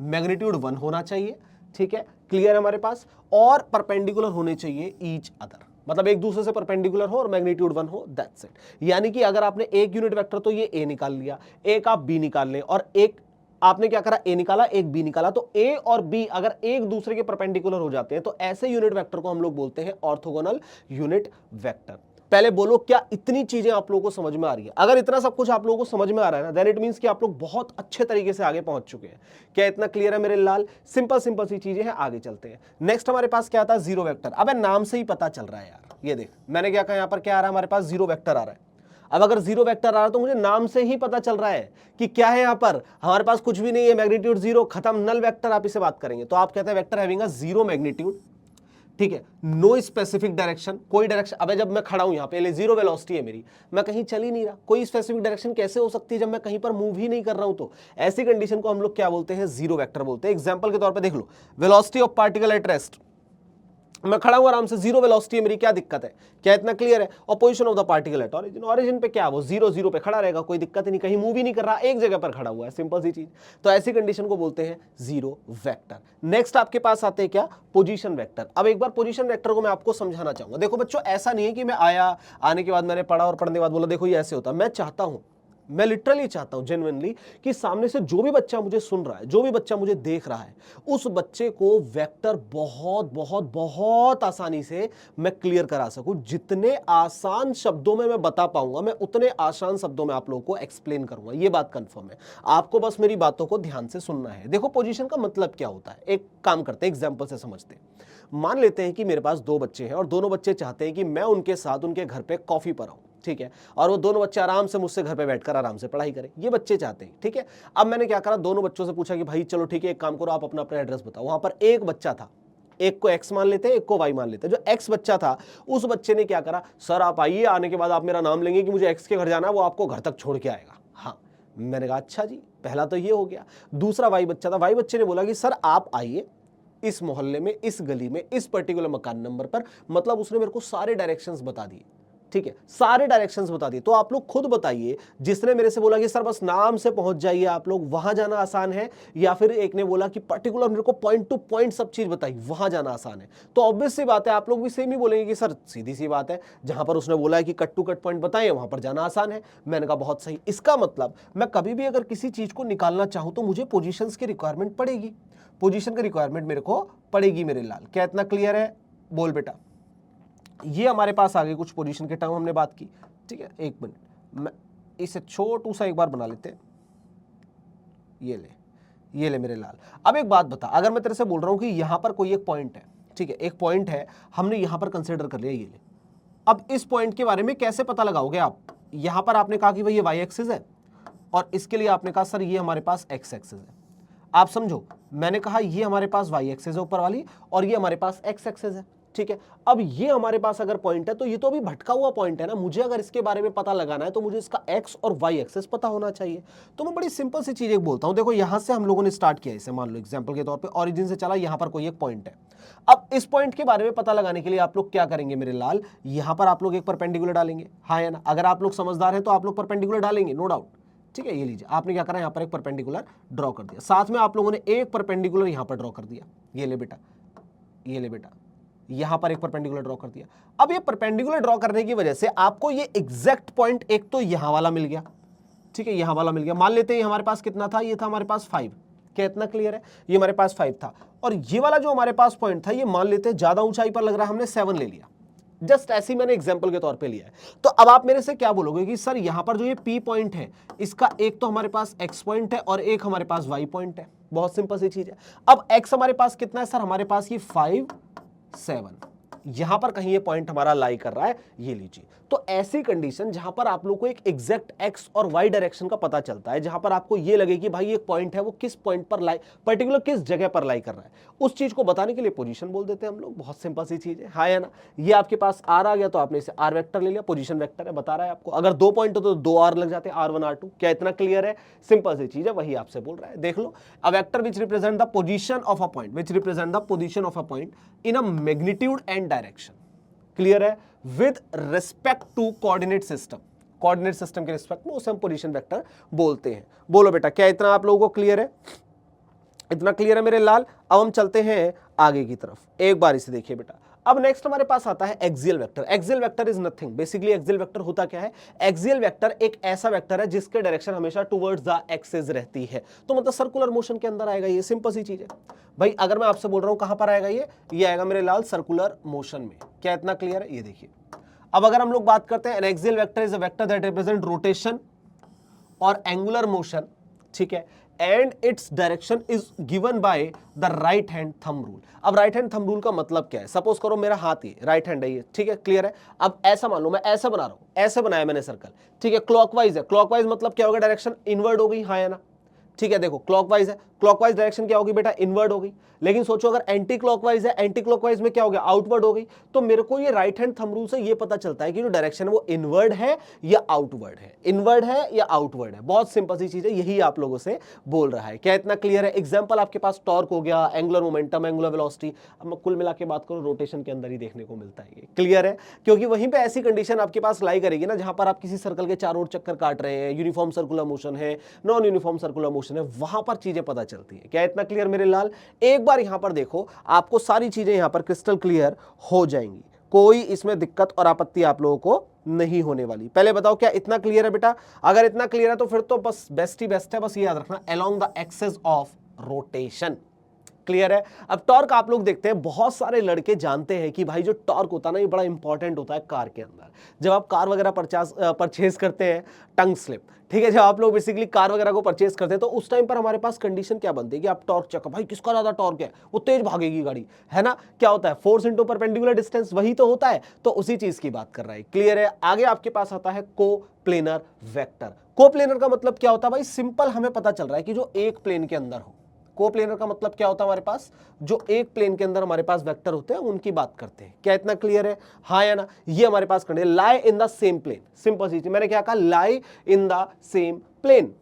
magnitude 1 होना चाहिए, ठीक है, क्लियर है हमारे पास, और परपेंडिकुलर होने चाहिए ईच अदर, मतलब एक दूसरे से परपेंडिकुलर हो और मैग्नीट्यूड 1 हो, दैट्स इट। यानी कि अगर आपने एक यूनिट वेक्टर तो ये ए निकाल लिया, एक आप बी निकाल लें, और एक आपने क्या करा? ए निकाला, एक बी निकाला, तो ए और बी अगर एक दूसरे के परपेंडिकुलर हो जाते हैं तो ऐसे यूनिट वेक्टर को हम लोग बोलते हैं ऑर्थोगोनल यूनिट वेक्टर। पहले बोलो क्या इतनी चीजें आप लोगों को समझ में आ रही है? अगर इतना सब कुछ आप लोगों को समझ में आ रहा है ना, देन इट मींस कि आप लोग बहुत अच्छे तरीके से आगे पहुंच चुके हैं। क्या इतना क्लियर है मेरे लाल? सिंपल सिंपल सी चीजें हैं, आगे चलते हैं। नेक्स्ट हमारे पास क्या आता है? Zero vector. अब नाम से ही पता चल रहा है यार, ये देख मैंने क्या कहा, यहाँ पर क्या आ रहा है हमारे पास? जीरो वेक्टर आ रहा है। अब अगर जीरो वेक्टर आ रहा है तो मुझे नाम से ही पता चल रहा है कि क्या है यहाँ पर, हमारे पास कुछ भी नहीं है, मैग्नीट्यूड 0, खत्म, नल वेक्टर आप इसे बात करेंगे तो आप कहते हैं वेक्टर हैविंग अ 0 मैग्नीट्यूड, ठीक है, नो स्पेसिफिक डायरेक्शन, कोई डायरेक्शन। अबे जब मैं खड़ा हूं यहाँ पे, 0 वेलोसिटी है मेरी, मैं कहीं चल ही नहीं रहा, कोई स्पेसिफिक डायरेक्शन कैसे हो सकती है जब मैं कहीं पर मूव ही नहीं कर रहा हूं? तो ऐसी कंडीशन को हम लोग क्या बोलते हैं? जीरो वेक्टर बोलते हैं। एग्जाम्पल के तौर पर देख लो, velocity of particle at rest, मैं खड़ा हूं आराम से, 0 वेलोसिटी है मेरी, क्या दिक्कत है? क्या इतना क्लियर है? और position of the particle at origin, origin पे क्या, वो 0 0 पे खड़ा रहेगा, कोई दिक्कत ही नहीं, कहीं मूव ही नहीं कर रहा, एक जगह पर खड़ा हुआ है, सिंपल सी चीज। तो ऐसी कंडीशन को बोलते हैं जीरो वेक्टर। नेक्स्ट आपके पास आते हैं क्या? Position vector. अब एक बार पोजीशन वेक्टर को मैं आपको समझाना चाहूंगा। देखो बच्चों, ऐसा नहीं है कि मैं आया, आने के बाद मैंने पढ़ा और पढ़ने के बाद बोला देखो ये ऐसे होता है। मैं चाहता हूं मैं लिटरली चाहता हूं जेन्युइनली कि सामने से जो भी बच्चा मुझे सुन रहा है, जो भी बच्चा मुझे देख रहा है, उस बच्चे को वेक्टर बहुत बहुत बहुत आसानी से मैं क्लियर करा सकूं। जितने आसान शब्दों में मैं बता पाऊंगा, मैं उतने आसान शब्दों में आप लोगों को एक्सप्लेन करूंगा। ये बात कंफर्म है। आपको बस मेरी बातों को ध्यान से सुनना है। देखो पोजीशन का मतलब क्या होता है, एक काम करते हैं, एग्जाम्पल से समझते हैं। मान लेते हैं कि मेरे पास दो बच्चे हैं और दोनों बच्चे चाहते हैं कि मैं उनके साथ उनके घर पे कॉफी पर आऊं, ठीक है, और वो दोनों बच्चे आराम से मुझसे घर पे बैठकर आराम से पढ़ाई करें, ये बच्चे चाहते हैं, ठीक है। अब मैंने क्या करा, दोनों बच्चों से पूछा कि भाई चलो ठीक है, एक काम करो, आप अपना अपना एड्रेस बताओ। वहां पर एक बच्चा था, एक को एक्स मान लेते हैं, एक को वाई मान लेते हैं। जो एक्स बच्चा था, उस बच्चे ने क्या करा, सर आप आइए, आने के बाद आप मेरा नाम लेंगे कि मुझे एक्स के घर जाना है, वो आपको घर तक छोड़ के आएगा। हाँ, मैंने कहा अच्छा जी, पहला तो ये हो गया। दूसरा वाई बच्चा था, वाई बच्चे ने बोला कि सर आप आइए इस मोहल्ले में, इस गली में, इस पर्टिकुलर मकान नंबर पर। मतलब उसने मेरे को सारे डायरेक्शंस बता दिए, ठीक है, सारे डायरेक्शंस बता दिए। तो आप लोग खुद बताइए, जिसने मेरे से बोला कि सर बस नाम से पहुंच जाइए आप लोग, वहां जाना आसान है, या फिर एक ने बोला कि पर्टिकुलर मेरे को पॉइंट टू पॉइंट सब चीज बताई, वहां जाना आसान है। तो ऑब्वियस सी बात है, आप लोग भी सेम ही बोलेंगे कि सर सीधी सी बात है, जहां पर उसने बोला है कि कट टू कट पॉइंट बताइए, वहां पर जाना आसान है। मैंने कहा बहुत सही। इसका मतलब मैं कभी भी अगर किसी चीज को निकालना चाहूं तो मुझे पोजीशंस की रिक्वायरमेंट पड़ेगी, पोजीशन की रिक्वायरमेंट मेरे को पड़ेगी मेरे लाल। क्या इतना क्लियर है? बोल बेटा। ये हमारे पास आ गई कुछ पोजीशन के टर्म हमने बात की, ठीक है। एक मिनट, मैं इसे छोटू सा एक बार बना लेते हैं। ये ले मेरे लाल। अब एक बात बता, अगर मैं तेरे से बोल रहा हूं कि यहां पर कोई एक पॉइंट है, ठीक है, एक पॉइंट है, हमने यहां पर कंसीडर कर लिया, ये ले। अब इस पॉइंट के बारे में कैसे पता लगाओगे आप? यहां पर आपने कहा कि भाई ये वाई एक्सिस है, और इसके लिए आपने कहा सर ये हमारे पास एक्स एक्सिस है। आप समझो, मैंने कहा ये हमारे पास वाई एक्सिस है ऊपर वाली, और ये हमारे पास एक्स एक्सिस है, ठीक है। अब ये हमारे पास अगर पॉइंट है तो ये तो अभी भटका हुआ पॉइंट है ना, मुझे अगर इसके बारे में पता लगाना है तो मुझे इसका एक्स और वाई एक्सिस पता होना चाहिए। तो मैं बड़ी सिंपल सी चीज एक बोलता हूं, देखो यहां से हम लोगों ने स्टार्ट किया, इसे मान लो एग्जांपल के तौर पे ओरिजिन से चला, यहां पर कोई एक पॉइंट है। अब इस पॉइंट के बारे में पता लगाने के लिए आप लोग क्या करेंगे मेरे लाल, यहां पर आप लोग एक परपेंडिकुलर डालेंगे, हाँ या ना? अगर आप लोग समझदार हैं तो आप लोग परपेंडिकुलर डालेंगे, नो डाउट, ठीक है। ये लीजिए, आपने क्या करा, यहां पर एक परपेंडिकुलर ड्रॉ कर दिया, साथ में आप लोगों ने एक परपेंडिकुलर यहां पर ड्रॉ कर दिया। ये ले बेटा, ये ले बेटा, यहां पर एक परपेंडिकुलर ड्रॉ कर दिया। अब ये परपेंडिकुलर ड्रॉ करने की वजह से आपको ये एग्जैक्ट पॉइंट एक तो यहां वाला मिल गया, ठीक है, यहां वाला मिल गया। मान लेते हैं हमारे पास कितना था, ये था हमारे पास 5। क्या इतना क्लियर है? ये हमारे पास 5 था, और ये वाला जो हमारे पास पॉइंट था, ये मान लेते हैं ज्यादा ऊंचाई पर लग रहा है, हमने 7 ले लिया। जस्ट ऐसे ही मैंने एग्जांपल के तौर पे लिया है। तो अब आप मेरे से क्या बोलोगे कि सर यहां पर जो ये P पॉइंट है, इसका एक तो हमारे पास X पॉइंट है और एक हमारे पास Y पॉइंट है। बहुत सिंपल सी चीज है। अब X हमारे पास कितना है सर? हमारे पास ये 5, 7, यहां पर कहीं ये पॉइंट हमारा लाई कर रहा है, ये लीजिए। तो ऐसी कंडीशन जहां पर आप लोग को एक एग्जैक्ट एक्स और वाई डायरेक्शन का पता चलता है, जहां पर आपको ये लगे कि भाई एक पॉइंट है, वो किस पॉइंट पर लाई, पर्टिकुलर किस जगह पर लाई कर रहा है, उस चीज को बताने के लिए पोजीशन बोल देते हैं हम लोग। बहुत सिंपल सी चीज है, हाँ या ना? ये आपके पास आर आ गया तो आपने इसे आर वेक्टर ले लिया, पोजीशन वेक्टर है, बता रहा है आपको। अगर 2 पॉइंट हो तो 2 आर लग जाते हैं, R1 R2। क्या इतना क्लियर है? सिंपल सी चीज है, वही आपसे बोल रहा है। देख लो, a vector which represent the position of a point, which represent the position of a point in a magnitude and direction. Clear है? With respect to coordinate system, coordinate system के रिस्पेक्ट में उसे हम पोजीशन वेक्टर बोलते हैं। बोलो बेटा, क्या इतना आप लोगों को क्लियर है? इतना क्लियर है मेरे लाल? अब हम चलते हैं आगे की तरफ, एक बार इसे देखिए बेटा। अब नेक्स्ट हमारे पास आता है axial vector. Axial vector is nothing, basically axial vector होता क्या है? एक्सियल वेक्टर एक ऐसा वेक्टर है जिसके डायरेक्शन हमेशा टुवर्ड्स द एक्सिस रहती है, तो मतलब सर्कुलर मोशन के अंदर आएगा। ये सिंपल सी चीज है भाई। अगर मैं आपसे बोल रहा हूं कहां पर आएगा ये आएगा मेरे लाल सर्कुलर मोशन में। क्या इतना क्लियर है? ये देखिए, अब अगर हम लोग बात करते हैं, N axial vector is a vector that represent rotation और एंगुलर मोशन, ठीक है, and its direction is given by the right hand thumb rule. अब राइट हैंड थंब रूल का मतलब क्या है? सपोज करो मेरा हाथ ये राइट हैंड है, ये ठीक है, क्लियर है। अब ऐसा मान लो मैं ऐसा बना रहा हूं, ऐसे बनाया मैंने सर्कल, ठीक है, क्लॉकवाइज है। क्लॉकवाइज मतलब क्या होगा? डायरेक्शन इनवर्ड हो गई, हाँ या ना? ठीक है, देखो क्लॉकवाइज है, क्लॉकवाइज डायरेक्शन क्या होगी बेटा? इनवर्ड हो गई। लेकिन सोचो अगर एंटी क्लॉकवाइज है, एंटी क्लॉकवाइज में क्या हो गया? आउटवर्ड हो गई। तो मेरे को ये राइट हैंड थंब रूल से ये पता चलता है कि जो डायरेक्शन है वो इनवर्ड है या आउटवर्ड है, इनवर्ड है या आउटवर्ड है। बहुत सिंपल सी चीज है, यही आप लोगों से बोल रहा है। क्या इतना क्लियर है? एग्जाम्पल आपके पास टॉर्क हो गया, एंगुलर मोमेंटम, एंगुलर वेलोसिटी। अब मैं कुल मिला के बात करूं, रोटेशन के अंदर ही देखने को मिलता है। क्लियर है? क्योंकि वहीं पे ऐसी कंडीशन आपके पास लाई करेगी ना, जहां पर आप किसी सर्कल के चारों ओर चक्कर काट रहे हैं, यूनिफॉर्म सर्कुलर मोशन है, नॉन यूनिफॉर्म सर्कुलर मोशन है, वहां पर चीजें पता चलती है। क्या इतना क्लियर मेरे लाल? एक बार यहां पर देखो, आपको सारी चीजें यहां पर क्रिस्टल क्लियर हो जाएंगी। कोई इसमें दिक्कत और आपत्ति आप लोगों को नहीं होने वाली। पहले बताओ क्या इतना क्लियर है बेटा? अगर इतना क्लियर है तो फिर तो बस बेस्ट ही बेस्ट है। बस ये याद रखना, along the axis of rotation. Clear है? अब टॉर्क आप लोग देखते हैं, बहुत सारे लड़के जानते हैं कि भाई जो टॉर्क होता है ना, ये बड़ा इंपॉर्टेंट होता है कार के अंदर। जब आप कार वगैरह परचेज करते हैं, टंग स्लिप, ठीक है, जब आप लोग बेसिकली कार वगैरह को परचेज करते हैं तो उस टाइम पर हमारे पास कंडीशन क्या बनती है कि आप टॉर्क चेक, भाई किसका ज्यादा टॉर्क है, वो तेज भागेगी गाड़ी, है ना? क्या होता है? फोर्स इंटू परपेंडिकुलर डिस्टेंस, वही तो होता है। तो उसी चीज की बात कर रहा है। क्लियर है? आगे आपके पास आता है कोप्लेनर वेक्टर। कोप्लेनर का मतलब क्या होता है भाई? सिंपल हमें पता चल रहा है कि जो एक प्लेन के अंदर हो। कोप्लेनर का मतलब क्या होता है हमारे पास? जो एक प्लेन के अंदर हमारे पास वेक्टर होते हैं उनकी बात करते हैं। क्या इतना क्लियर है? हाँ या ना? ये हमारे पास करने lie in the same plane. Simple सी चीज, मैंने क्या कहा? Lie in the same plane.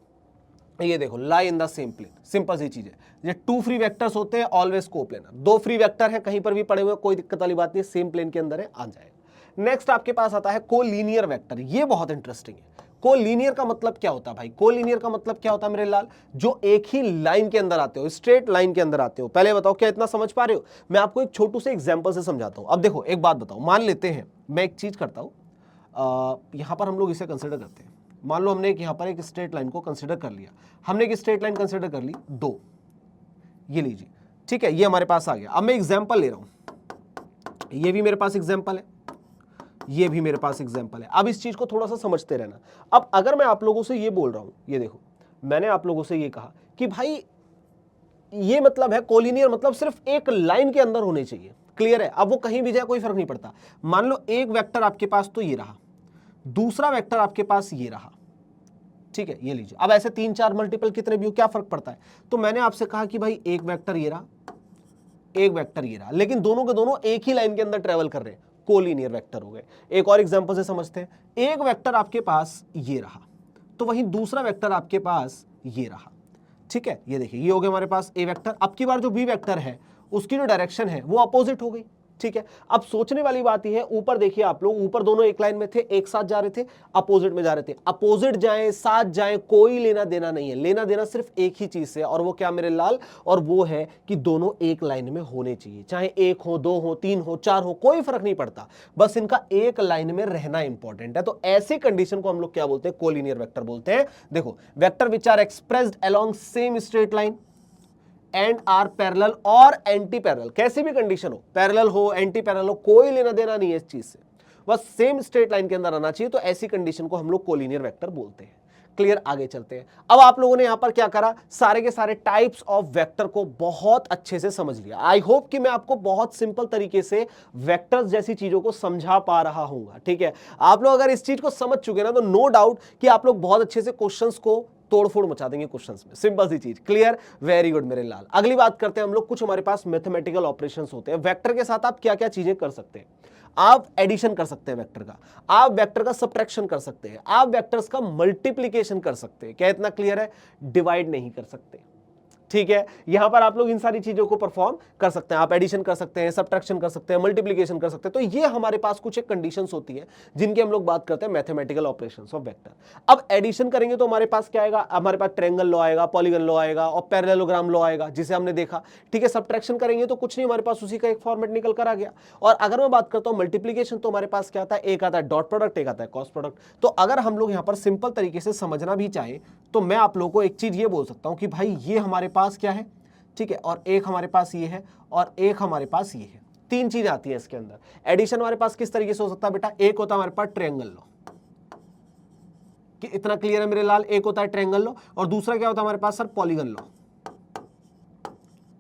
ये देखो, lie in the same plane, simple सी चीज है। ये टू फ्री वेक्टर्स होते हैं ऑलवेज कोप्लेनर। दो फ्री वेक्टर है कहीं पर भी पड़े हुए, कोई दिक्कत वाली बात नहीं, सेम प्लेन के अंदर है, आ जाएगा। नेक्स्ट आपके पास आता है कोलीनियर वेक्टर। ये बहुत इंटरेस्टिंग है। कोलीनियर का मतलब क्या होता है भाई? कोलीनियर का मतलब क्या होता है मेरे लाल? जो एक ही लाइन के अंदर आते हो, स्ट्रेट लाइन के अंदर आते हो। पहले बताओ क्या इतना समझ पा रहे हो? मैं आपको एक छोटू से एग्जांपल से समझाता हूं। अब देखो एक बात बताओ, मान लेते हैं मैं एक चीज करता हूं, यहां पर हम लोग इसे कंसिडर करते हैं। मान लो हमने यहां पर एक स्ट्रेट लाइन को कंसिडर कर लिया। हमने एक स्ट्रेट लाइन कंसिडर कर ली 2, ये लीजिए, ठीक है, ये हमारे पास आ गया। अब मैं एग्जाम्पल ले रहा हूं, ये भी मेरे पास एग्जाम्पल है, ये भी मेरे पास एग्जाम्पल है। अब इस चीज को थोड़ा सा समझते रहना। अब अगर मैं आप लोगों से ये बोल रहा हूं, ये देखो, मैंने आप लोगों से ये कहा कि भाई ये मतलब है कोलिनियर, मतलब सिर्फ एक लाइन के अंदर होने चाहिए। क्लियर है? अब वो कहीं भी जाए कोई फर्क नहीं पड़ता। मान लो एक वेक्टर आपके पास तो ये रहा, दूसरा वेक्टर आपके पास ये रहा, ठीक है, ये लीजिए। अब ऐसे 3 4 मल्टीपल कितने भी हो, क्या फर्क पड़ता है? तो मैंने आपसे कहा कि भाई एक वेक्टर ये रहा, एक वेक्टर ये रहा, लेकिन दोनों के दोनों एक ही लाइन के अंदर ट्रेवल कर रहे हैं, कोलिनियर वेक्टर हो गए। एक और एग्जांपल से समझते हैं। एक वेक्टर आपके पास ये रहा, तो वहीं दूसरा वेक्टर आपके पास ये रहा, ठीक है, ये देखिए, ये हो गया हमारे पास ए वेक्टर। अब की बार जो बी वेक्टर है उसकी जो डायरेक्शन है वो अपोजिट हो गई, ठीक है। अब सोचने वाली बात यह है, ऊपर देखिए आप लोग, ऊपर दोनों एक लाइन में थे, एक साथ जा रहे थे, अपोजिट में जा रहे थे। अपोजिट जाएं, साथ जाएं, कोई लेना देना नहीं है। लेना देना सिर्फ एक ही चीज से, और वो क्या मेरे लाल? और वो है कि दोनों एक लाइन में होने चाहिए। चाहे एक हो, दो हो, तीन हो, चार हो, कोई फर्क नहीं पड़ता, बस इनका एक लाइन में रहना इंपॉर्टेंट है। तो ऐसी कंडीशन को हम लोग क्या बोलते हैं? कोलिनियर वेक्टर बोलते हैं। देखो, vector which are expressed along same straight line and are parallel और एंटी पैरेलल। कैसी भी कंडीशन हो, पैरेलल हो, एंटी पैरेलल हो, कोई लेना देना नहीं है इस चीज से, बस सेम स्ट्रेट लाइन के अंदर आना चाहिए। तो ऐसी कंडीशन को हम लोग कोलिनियर वेक्टर बोलते हैं। क्लियर? आगे चलते हैं। अब आप लोगों ने यहां पर क्या करा? सारे के सारे टाइप्स ऑफ वेक्टर को बहुत अच्छे से समझ लिया। आई होप कि मैं आपको बहुत सिंपल तरीके से वेक्टर्स जैसी चीजों को समझा पा रहा हूंगा, ठीक है। आप लोग अगर इस चीज को समझ चुके ना, तो नो डाउट कि आप लोग बहुत अच्छे से क्वेश्चंस को तोड़फोड़ मचा देंगे क्वेश्चंस में। सिंपल सी चीज। क्लियर? वेरी गुड मेरे लाल। अगली बात करते हैं हम लोग, कुछ हमारे पास मैथमेटिकल ऑपरेशंस होते हैं। वेक्टर के साथ आप क्या क्या चीजें कर सकते हैं? आप एडिशन कर सकते हैं वेक्टर का, आप वेक्टर का सब्ट्रैक्शन कर सकते हैं, आप वेक्टर्स का मल्टीप्लिकेशन कर सकते हैं। क्या इतना क्लियर है? डिवाइड नहीं कर सकते, ठीक है। यहां पर आप लोग इन सारी चीजों को परफॉर्म कर सकते हैं। आप एडिशन कर सकते हैं, सब्ट्रैक्शन कर सकते हैं, मल्टीप्लिकेशन कर सकते हैं। तो ये हमारे पास कुछ एक कंडीशंस होती है जिनकी हम लोग बात करते हैं, मैथमेटिकल ऑपरेशंस ऑफ वेक्टर। अब एडिशन करेंगे तो हमारे पास क्या आएगा? हमारे पास ट्रायंगल लॉ आएगा, पॉलीगन लॉ आएगा और पैरेललोग्राम लॉ आएगा, जिसे हमने देखा, ठीक है। सब्ट्रैक्शन करेंगे तो कुछ नहीं, हमारे पास उसी का एक फॉर्मेट निकल कर आ गया। और अगर मैं बात करता हूं मल्टीप्लिकेशन, तो हमारे पास क्या आता है? एक आता है डॉट प्रोडक्ट, एक आता है क्रॉस प्रोडक्ट। तो अगर हम लोग यहां पर सिंपल तरीके से समझना भी चाहे तो मैं आप लोगों को एक चीज ये बोल सकता हूं कि भाई ये हमारे पास क्या है, ठीक है, और एक हमारे पास ये है और एक हमारे पास ये है। तीन चीज आती है इसके अंदर। एडिशन हमारे पास किस तरीके से हो सकता है बेटा? एक होता है हमारे पास ट्रायंगल लॉ, कि इतना क्लियर है मेरे लाल? एक होता है ट्रायंगल लॉ, और दूसरा क्या होता है हमारे पास सर? Polygon law.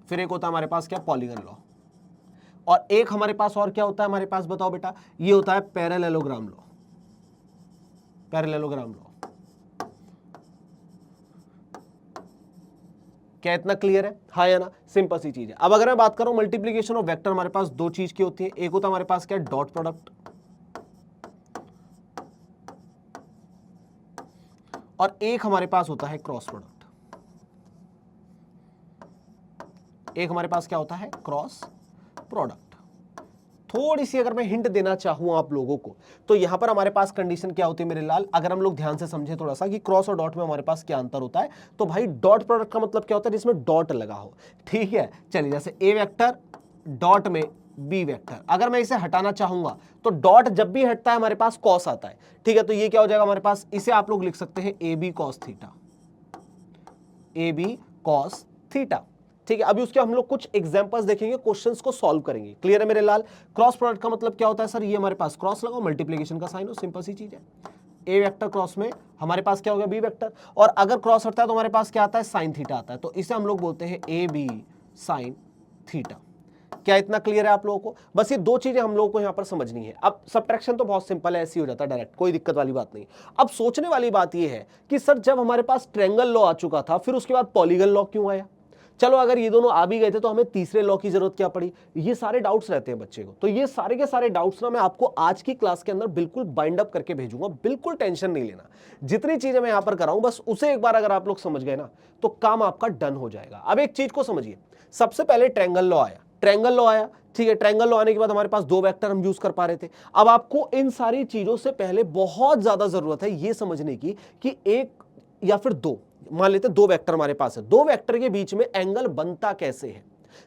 फिर एक होता है हमारे पास क्या? Polygon law. और एक हमारे पास और क्या होता है हमारे पास? बताओ बेटा। ये होता है पैरेललोग्राम लॉ। Parallelogram law. क्या इतना क्लियर है? हाँ या ना? सिंपल सी चीज है। अब अगर मैं बात करूं मल्टीप्लिकेशन ऑफ वेक्टर, हमारे पास दो चीज की होती है। एक होता है हमारे पास क्या? डॉट प्रोडक्ट, और एक हमारे पास होता है क्रॉस प्रोडक्ट। एक हमारे पास क्या होता है? Cross product. थोड़ी सी अगर मैं हिंट देना चाहूं आप लोगों को, तो यहां पर हमारे पास कंडीशन क्या होती है मेरे लाल? अगर हम लोग ध्यान से समझे थोड़ा सा कि क्रॉस और डॉट में हमारे पास क्या अंतर होता है, तो भाई डॉट प्रोडक्ट का मतलब क्या होता है? जिसमें डॉट लगा हो, ठीक है। चलिए, जैसे ए वेक्टर डॉट में बी वेक्टर। अगर मैं इसे हटाना चाहूंगा तो डॉट जब भी हटता है हमारे पास कॉस आता है, ठीक है, तो ये क्या हो जाएगा हमारे पास, इसे आप लोग लिख सकते हैं A B cos theta, A B cos theta, ठीक है। अभी उसके हम लोग कुछ एग्जांपल्स देखेंगे, क्वेश्चंस को सॉल्व करेंगे। क्लियर है मेरे लाल? क्रॉस प्रोडक्ट का मतलब क्या होता है सर, ये हमारे पास क्रॉस लगाओ, मल्टीप्लीकेशन का साइन हो, सिंपल सी चीज है। ए वेक्टर क्रॉस में हमारे पास क्या हो गया, बी वेक्टर, और अगर क्रॉस हटता है तो हमारे पास क्या आता है, साइन थीटा आता है, तो इसे हम लोग बोलते हैं ए बी साइन थीटा। क्या इतना क्लियर है आप लोगों को? बस ये दो चीजें हम लोगों को यहां पर समझनी है। अब सब्ट्रैक्शन तो बहुत सिंपल है, ऐसे ही हो जाता है डायरेक्ट, कोई दिक्कत वाली बात नहीं। अब सोचने वाली बात ये है कि सर जब हमारे पास ट्रायंगल लॉ आ चुका था, फिर उसके बाद पॉलीगन लॉ क्यों आया? चलो अगर ये दोनों आ भी गए थे तो हमें तीसरे लॉ की जरूरत क्या पड़ी? ये सारे डाउट्स रहते हैं बच्चे को, तो ये सारे के सारे डाउट्स ना मैं आपको आज की क्लास के अंदर बिल्कुल बाइंड अप करके भेजूंगा, बिल्कुल टेंशन नहीं लेना। जितनी चीजें मैं यहां पर कराऊं बस उसे एक बार अगर आप लोग समझ गए ना तो काम आपका डन हो जाएगा। अब एक चीज को समझिए, सबसे पहले ट्रायंगल लॉ आया, ट्रायंगल लॉ आया, ठीक है, ट्रायंगल लॉ आने के बाद हमारे पास दो वेक्टर हम यूज कर पा रहे थे। अब आपको इन सारी चीजों से पहले बहुत ज्यादा जरूरत है ये समझने की कि एक या फिर दो, मान लेते हैं दो वेक्टर हमारे पास है, दो वेक्टर के बीच में एंगल बनता कैसे है।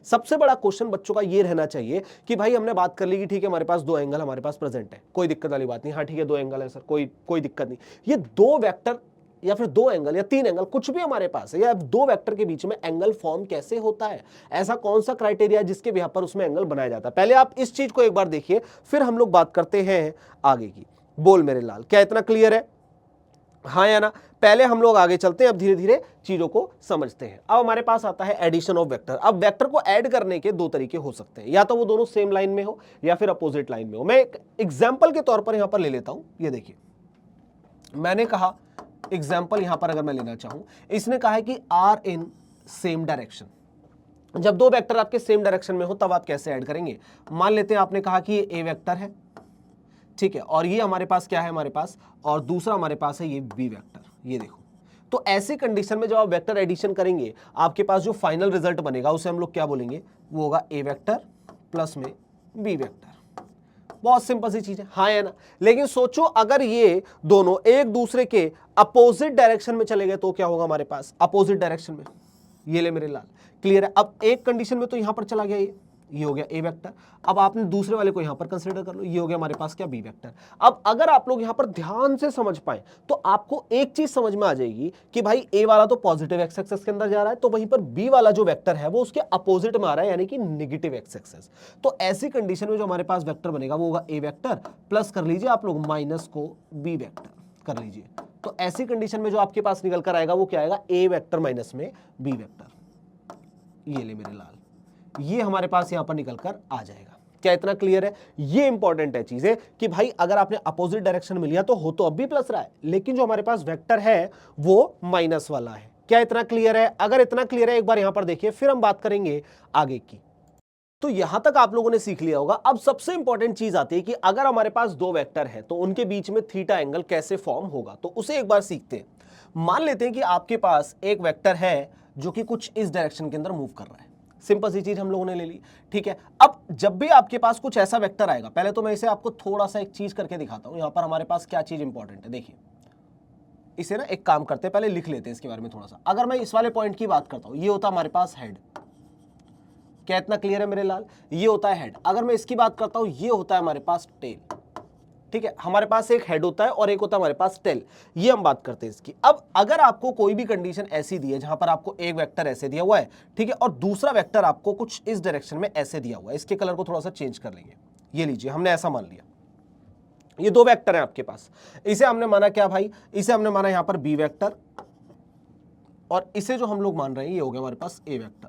सबसे बड़ा क्वेश्चन बच्चों का ये रहना चाहिए कि भाई हमने बात कर ली कि ठीक है हमारे पास दो एंगल हमारे पास प्रेजेंट है, कोई दिक्कत वाली बात नहीं, हाँ ठीक है दो एंगल है सर, कोई दिक्कत नहीं। ये दो वेक्टर या फिर दो एंगल या तीन एंगल कुछ भी हमारे पास है, या दो वेक्टर के बीच में एंगल फॉर्म कैसे होता है, ऐसा कौन सा क्राइटेरिया जिसके बिहाफ पर उसमें एंगल बनाया जाता है। पहले आप इस चीज को एक बार देखिए, फिर हम लोग बात करते हैं आगे की। बोल मेरे लाल, क्या इतना क्लियर है? हाँ या ना? पहले हम लोग आगे चलते हैं, अब धीरे धीरे चीजों को समझते हैं। अब हमारे पास आता है एडिशन ऑफ वेक्टर। अब वेक्टर को ऐड करने के दो तरीके हो सकते हैं, या तो वो दोनों सेम लाइन में हो या फिर अपोजिट लाइन में हो। मैं एक एग्जांपल के तौर पर यहां पर ले लेता हूं, ये देखिए मैंने कहा एग्जाम्पल यहां पर अगर मैं लेना चाहूं, इसने कहा है कि आर इन सेम डायरेक्शन। जब दो वेक्टर आपके सेम डायरेक्शन में हो तब आप कैसे ऐड करेंगे? मान लेते हैं आपने कहा कि ये ए वेक्टर है, ठीक है, और ये हमारे पास क्या है हमारे पास, और दूसरा हमारे पास है ये बी वेक्टर, ये देखो। तो ऐसी कंडीशन में जब आप वेक्टर एडिशन करेंगे आपके पास जो फाइनल रिजल्ट बनेगा उसे हम लोग क्या बोलेंगे, वो होगा ए वेक्टर प्लस में बी वेक्टर। बहुत सिंपल सी चीज है, हाँ या ना? लेकिन सोचो अगर ये दोनों एक दूसरे के अपोजिट डायरेक्शन में चले गए तो क्या होगा हमारे पास, अपोजिट डायरेक्शन में, ये ले मेरे लाल, क्लियर है? अब एक कंडीशन में तो यहां पर चला गया ये हो गया ए वेक्टर। अब आपने दूसरे वाले को यहां पर कंसीडर कर लो, ये हो गया हमारे पास क्या, बी वेक्टर। अब अगर आप लोग यहां पर ध्यान से समझ पाए तो आपको एक चीज समझ में आ जाएगी कि भाई ए वाला तो पॉजिटिव एक्स एक्सेस के अंदर जा रहा है, तो वहीं पर बी वाला जो वेक्टर है वो उसके अपोजिट में आ रहा है, यानी कि नेगेटिव एक्स एक्सेस। तो ऐसी कंडीशन में जो हमारे पास वेक्टर बनेगा वो होगा ए वेक्टर प्लस कर लीजिए आप लोग माइनस को बी वेक्टर कर लीजिए। तो ऐसी कंडीशन में जो आपके पास निकल कर आएगा वो क्या आएगा, ए वेक्टर माइनस में बी वेक्टर। ये ले मेरे लाल, ये हमारे पास यहां पर निकल कर आ जाएगा। क्या इतना क्लियर है? ये इंपॉर्टेंट है चीजें कि भाई अगर आपने अपोजिट डायरेक्शन में लिया तो हो तो अब भी प्लस रहा है, लेकिन जो हमारे पास वेक्टर है वो माइनस वाला है। क्या इतना क्लियर है? अगर इतना क्लियर है एक बार यहां पर देखिए, फिर हम बात करेंगे आगे की। तो यहां तक आप लोगों ने सीख लिया होगा। अब सबसे इंपॉर्टेंट चीज आती है कि अगर हमारे पास दो वेक्टर है तो उनके बीच में थीटा एंगल कैसे फॉर्म होगा, तो उसे एक बार सीखते हैं। मान लेते हैं कि आपके पास एक वेक्टर है जो कि कुछ इस डायरेक्शन के अंदर मूव कर रहा है, सिंपल सी चीज हम लोगों ने ले ली, ठीक है। अब जब भी आपके पास कुछ ऐसा वेक्टर आएगा, पहले तो मैं इसे आपको थोड़ा सा एक चीज करके दिखाता हूं। यहां पर हमारे पास क्या चीज इंपॉर्टेंट है, देखिए इसे ना एक काम करते हैं, पहले लिख लेते हैं इसके बारे में थोड़ा सा। अगर मैं इस वाले पॉइंट की बात करता हूं, ये होता हमारे पास हेड। क्या इतना क्लियर है मेरे लाल? ये होता है हेड। अगर मैं इसकी बात करता हूं, ये होता है हमारे पास टेल, ठीक है। हमारे पास एक हेड होता है और एक होता है हमारे पास टेल, ये हम बात करते हैं इसकी। अब अगर आपको कोई भी कंडीशन ऐसी दी है जहां पर आपको एक वेक्टर ऐसे दिया हुआ है, ठीक है, और दूसरा वेक्टर आपको कुछ इस डायरेक्शन में ऐसे दिया हुआ है, इसके कलर को थोड़ा सा चेंज कर लेंगे। ये लीजिए, हमने ऐसा मान लिया ये दो वेक्टर है आपके पास, इसे हमने माना क्या भाई, इसे हमने माना यहां पर बी वेक्टर, और इसे जो हम लोग मान रहे हैं ये हो गया हमारे पास ए वेक्टर।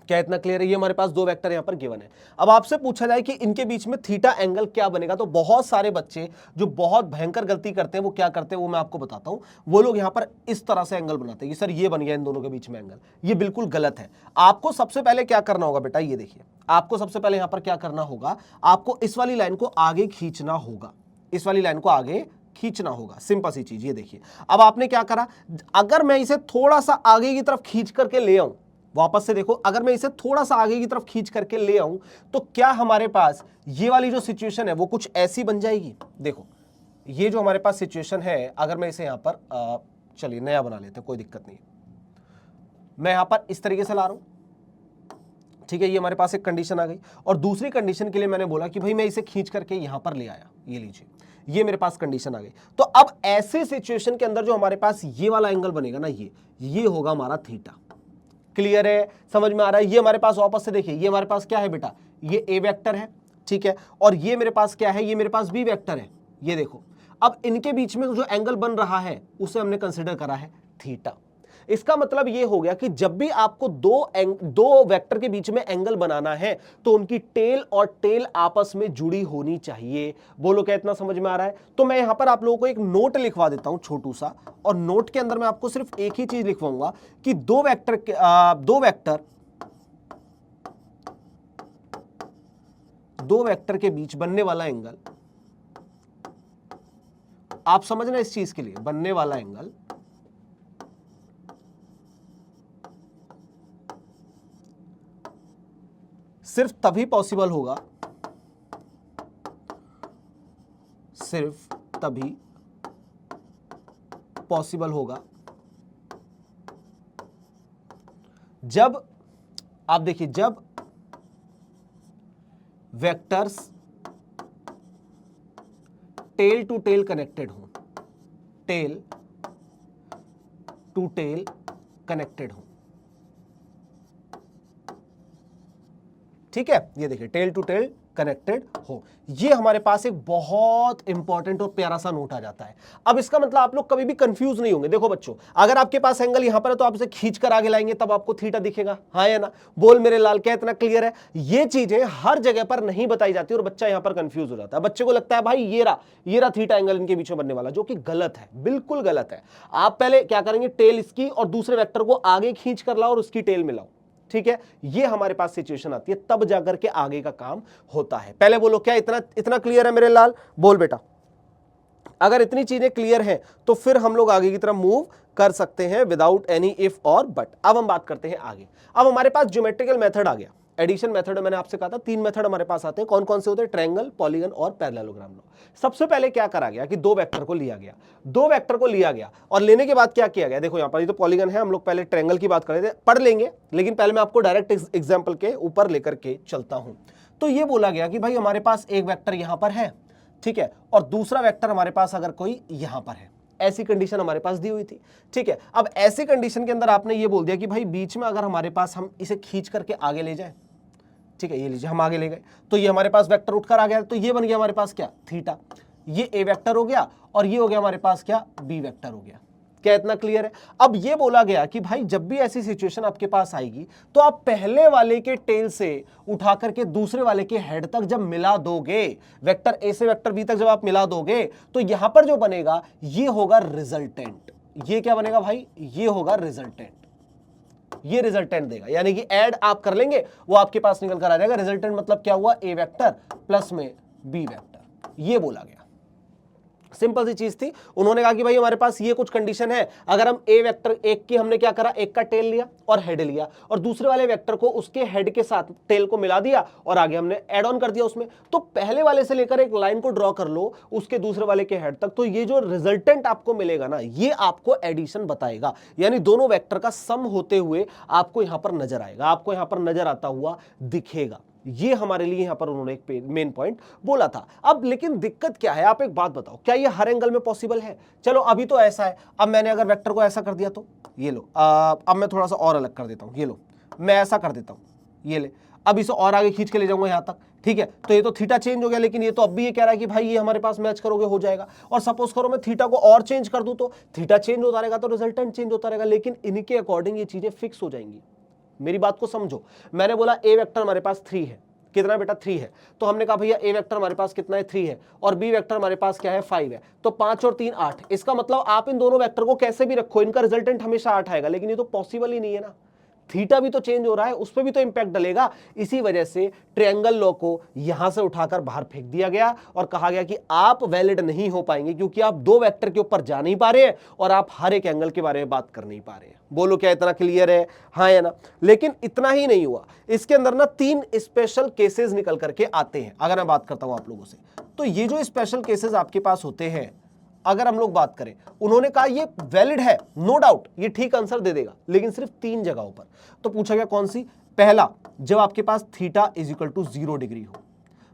क्या इतना क्लियर है? ये हमारे पास दो वेक्टर यहां पर गिवन है। अब आपसे पूछा जाए कि इनके बीच में थीटा एंगल क्या बनेगा, तो बहुत सारे बच्चे जो बहुत भयंकर गलती करते हैं वो क्या करते हैं वो मैं आपको बताता हूं। वो लोग यहां पर इस तरह से एंगल बनाते हैं कि सर ये बन गया इन दोनों के बीच में एंगल, ये बिल्कुल गलत है। आपको सबसे पहले क्या करना होगा बेटा, ये देखिए, आपको सबसे पहले यहां पर क्या करना होगा, आपको इस वाली लाइन को आगे खींचना होगा, इस वाली लाइन को आगे खींचना होगा, सिंपल सी चीज। ये देखिए अब आपने क्या करा, अगर मैं इसे थोड़ा सा आगे की तरफ खींच करके ले आऊं, वापस से देखो, अगर मैं इसे थोड़ा सा आगे की तरफ खींच करके ले आऊं तो क्या हमारे पास ये वाली जो सिचुएशन है वो कुछ ऐसी बन जाएगी। देखो ये जो हमारे पास सिचुएशन है, अगर मैं इसे यहां पर चलिए नया बना लेते हैं, कोई दिक्कत नहीं, मैं यहां पर इस तरीके से ला रहा हूं, ठीक है, ये हमारे पास एक कंडीशन आ गई। और दूसरी कंडीशन के लिए मैंने बोला कि भाई मैं इसे खींच करके यहां पर ले आया, ये लीजिए, ये मेरे पास कंडीशन आ गई। तो अब ऐसे सिचुएशन के अंदर जो हमारे पास ये वाला एंगल बनेगा ना, ये होगा हमारा थीटा। क्लियर है, समझ में आ रहा है? ये हमारे पास वापस से देखिए, ये हमारे पास क्या है बेटा, ये ए वेक्टर है, ठीक है, और ये मेरे पास क्या है, ये मेरे पास बी वेक्टर है। ये देखो, अब इनके बीच में जो एंगल बन रहा है उसे हमने कंसिडर करा है थीटा। इसका मतलब ये हो गया कि जब भी आपको दो वेक्टर के बीच में एंगल बनाना है तो उनकी टेल और टेल आपस में जुड़ी होनी चाहिए। बोलो क्या इतना समझ में आ रहा है? तो मैं यहां पर आप लोगों को एक नोट लिखवा देता हूं छोटू सा, और नोट के अंदर मैं आपको सिर्फ एक ही चीज लिखवाऊंगा कि दो वेक्टर के बीच बनने वाला एंगल, आप समझना इस चीज के लिए, बनने वाला एंगल सिर्फ तभी पॉसिबल होगा, सिर्फ तभी पॉसिबल होगा जब आप देखिए, जब vectors tail to tail connected हो, टेल टू टेल कनेक्टेड हो। ठीक है, ये देखिए, टेल टू टेल कनेक्टेड हो। ये हमारे पास एक बहुत इंपॉर्टेंट और प्यारा सा नोट आ जाता है। अब इसका मतलब आप लोग कभी भी कंफ्यूज नहीं होंगे। देखो बच्चों, अगर आपके पास एंगल यहां पर है तो आप इसे खींच कर आगे लाएंगे तब आपको थीटा दिखेगा, हाँ या ना? बोल मेरे लाल, क्या इतना क्लियर है? ये चीजें हर जगह पर नहीं बताई जाती और बच्चा यहां पर कंफ्यूज हो जाता है। बच्चे को लगता है भाई ये रहा थीटा एंगल इनके बीच में बनने वाला, जो कि गलत है, बिल्कुल गलत है। आप पहले क्या करेंगे, टेल इसकी और दूसरे वेक्टर को आगे खींच कर लाओ और उसकी टेल मिलाओ। ठीक है, ये हमारे पास सिचुएशन आती है, तब जाकर के आगे का काम होता है। पहले बोलो क्या इतना क्लियर है मेरे लाल? बोल बेटा, अगर इतनी चीजें क्लियर हैं तो फिर हम लोग आगे की तरफ मूव कर सकते हैं विदाउट एनी इफ और बट। अब हम बात करते हैं आगे। अब हमारे पास ज्योमेट्रिकल मेथड आ गया, एडिशन मेथड। मैंने आपसे कहा था 3 मेथड हमारे पास आते हैं। कौन कौन से होते हैं? ट्रायंगल, पॉलीगन और पैरेललोग्राम लॉ। सबसे पहले क्या करा गया कि दो वेक्टर को लिया गया, और लेने के बाद क्या किया गया, देखो यहां पर ये तो पॉलीगन है, हम लोग पहले ट्रायंगल की बात कर रहे थे, पढ़ लेंगे, लेकिन पहले मैं आपको डायरेक्ट एग्जांपल के ऊपर लेकर के चलता हूं। तो ये बोला गया कि भाई हमारे पास एक वेक्टर यहां पर है, ठीक है, और दूसरा वेक्टर हमारे पास अगर कोई यहां पर है, ऐसी कंडीशन हमारे पास दी हुई थी। ठीक है, अब ऐसी कंडीशन के अंदर आपने ये बोल दिया कि भाई बीच में अगर हमारे पास हम इसे खींच करके आगे ले जाए, ठीक है, ये लीजिए हम आगे ले गए तो ये हमारे पास वेक्टर उठकर आ गया, तो ये बन गया हमारे पास क्या, थीटा। ये ए वेक्टर हो गया और ये हो गया हमारे पास क्या, बी वेक्टर हो गया। क्या इतना क्लियर है? अब ये बोला गया कि भाई जब भी ऐसी सिचुएशन आपके पास आएगी तो आप पहले वाले के टेल से उठा करके दूसरे वाले के हेड तक जब मिला दोगे, वेक्टर ए से वेक्टर बी तक जब आप मिला दोगे, तो यहां पर जो बनेगा ये होगा रिजल्टेंट। ये क्या बनेगा भाई? ये होगा रिजल्टेंट। ये रिजल्टेंट देगा, यानी कि ऐड आप कर लेंगे वो आपके पास निकल कर आ जाएगा। रिजल्टेंट मतलब क्या हुआ, ए वेक्टर प्लस में बी वेक्टर, ये बोला गया। सिंपल सी चीज थी। उन्होंने कहा कि भाई हमारे पास ये कुछ कंडीशन है, अगर हम ए वेक्टर, एक की हमने क्या करा, एक का टेल लिया और हेड लिया, और दूसरे वाले वेक्टर को उसके हेड के साथ टेल को मिला दिया और आगे हमने ऐड ऑन कर दिया उसमें, तो पहले वाले से लेकर एक लाइन को ड्रॉ कर लो उसके दूसरे वाले के हेड तक, तो ये जो रिजल्टेंट आपको मिलेगा ना, ये आपको एडिशन बताएगा, यानी दोनों वेक्टर का सम होते हुए आपको यहां पर नजर आएगा, आपको यहां पर नजर आता हुआ दिखेगा। ये हमारे लिए यहां पर उन्होंने एक मेन पॉइंट बोला था। अब लेकिन दिक्कत क्या है, आप एक बात बताओ, क्या ये हर एंगल में पॉसिबल है? चलो अभी तो ऐसा है, अब मैंने अगर वेक्टर को ऐसा कर दिया तो ये लो, अब मैं थोड़ा सा और अलग कर देता हूं, ये लो, मैं ऐसा कर देता हूं, ये ले, अब इसे और आगे खींच के ले जाऊंगा यहां तक, ठीक है, तो ये तो थीटा चेंज हो गया, लेकिन ये तो अब भी ये कह रहा है कि भाई ये हमारे पास मैच करोगे हो जाएगा। और सपोज करो मैं थीटा को और चेंज कर दूं तो थीटा चेंज होता रहेगा, तो रिजल्टेंट चेंज होता रहेगा, लेकिन इनके अकॉर्डिंग ये चीजें फिक्स हो जाएंगी। मेरी बात को समझो, मैंने बोला ए वेक्टर हमारे पास 3 है, कितना बेटा, 3 है, तो हमने कहा भैया ए वेक्टर हमारे पास कितना है, 3 है, और बी वेक्टर हमारे पास क्या है, 5 है, तो 5 और 3 8। इसका मतलब आप इन दोनों वेक्टर को कैसे भी रखो, इनका रिजल्टेंट हमेशा 8 आएगा, लेकिन ये तो पॉसिबल ही नहीं है ना, थीटा भी तो चेंज हो रहा है, उस पर भी तो इंपैक्ट डलेगा। इसी वजह से ट्रायंगल लॉ को यहां से उठाकर बाहर फेंक दिया गया और कहा गया कि आप वैलिड नहीं हो पाएंगे, क्योंकि आप दो वेक्टर के ऊपर जा नहीं पा रहे हैं और आप हर एक एंगल के बारे में बात कर नहीं पा रहे हैं। बोलो क्या इतना क्लियर है, हाँ या ना? लेकिन इतना ही नहीं हुआ, इसके अंदर ना 3 स्पेशल केसेस निकल करके आते हैं। अगर मैं बात करता हूं आप लोगों से, तो ये जो स्पेशल केसेस आपके पास होते हैं, अगर हम लोग बात करें, उन्होंने कहा ये वैलिड है, नो डाउट, ये ठीक आंसर दे देगा, लेकिन सिर्फ 3 जगहों पर। तो पूछा गया कौन सी? पहला, जब आपके पास theta is equal to 0 degree हो।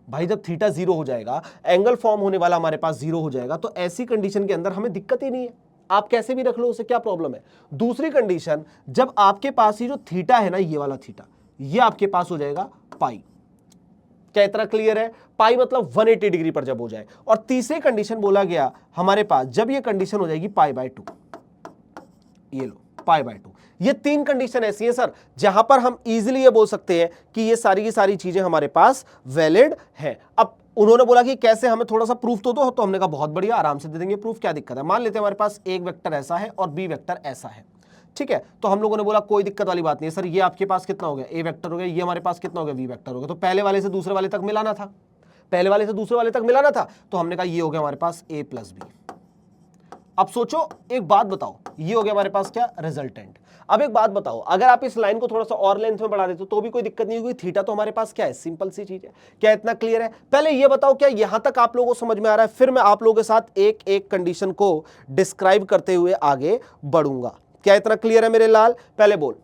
भाई जब थीटा 0 हो जाएगा, एंगल फॉर्म होने वाला हमारे पास 0 हो जाएगा, तो ऐसी कंडीशन के अंदर हमें दिक्कत ही नहीं है, आप कैसे भी रख लो, उसे क्या प्रॉब्लम है। दूसरी कंडीशन, जब आपके पास ये जो थीटा है ना, ये वाला थीटा, ये आपके पास हो जाएगा पाई। क्या इतना क्लियर है? पाई मतलब 180 डिग्री पर जब हो जाए। और तीसरी कंडीशन बोला गया हमारे पास, जब ये कंडीशन हो जाएगी पाई बाय 2, ये लो पाई बाय 2। ये तीन कंडीशन ऐसी है सर जहां पर हम इजीली ये बोल सकते हैं कि ये सारी की सारी चीजें हमारे पास वैलिड है। अब उन्होंने बोला कि कैसे, हमें थोड़ा सा प्रूफ तो दो, तो हमने कहा बहुत बढ़िया, आराम से दे देंगे प्रूफ, क्या दिक्कत है। मान लेते हैं हमारे पास एक वेक्टर ऐसा है और बी वेक्टर ऐसा है, ठीक है। तो हम लोगों ने बोला कोई दिक्कत वाली बात नहीं है सर, ये आपके पास कितना हो गया, ए वेक्टर हो गया, ये हमारे पास कितना हो गया, बी वेक्टर हो गया। तो पहले वाले से दूसरे वाले तक मिलाना था, पहले वाले से दूसरे वाले तक मिलाना था, तो हमने कहा ये हो गया हमारे पास ए प्लस बी। अब सोचो, एक बात बताओ, ये हो गया हमारे पास क्या, रिजल्टेंट। अब एक बात बताओ, अगर आप इस लाइन को थोड़ा सा और लेंथ में बढ़ा देते तो भी कोई दिक्कत नहीं होगी, थीटा तो हमारे पास क्या है, सिंपल सी चीज है। क्या इतना क्लियर है? पहले ये बताओ क्या यहां तक आप लोगों को समझ में आ रहा है? फिर मैं आप लोगों के साथ एक एक कंडीशन को डिस्क्राइब करते हुए आगे बढ़ूंगा। क्या इतना क्लियर है मेरे लाल? पहले बोल।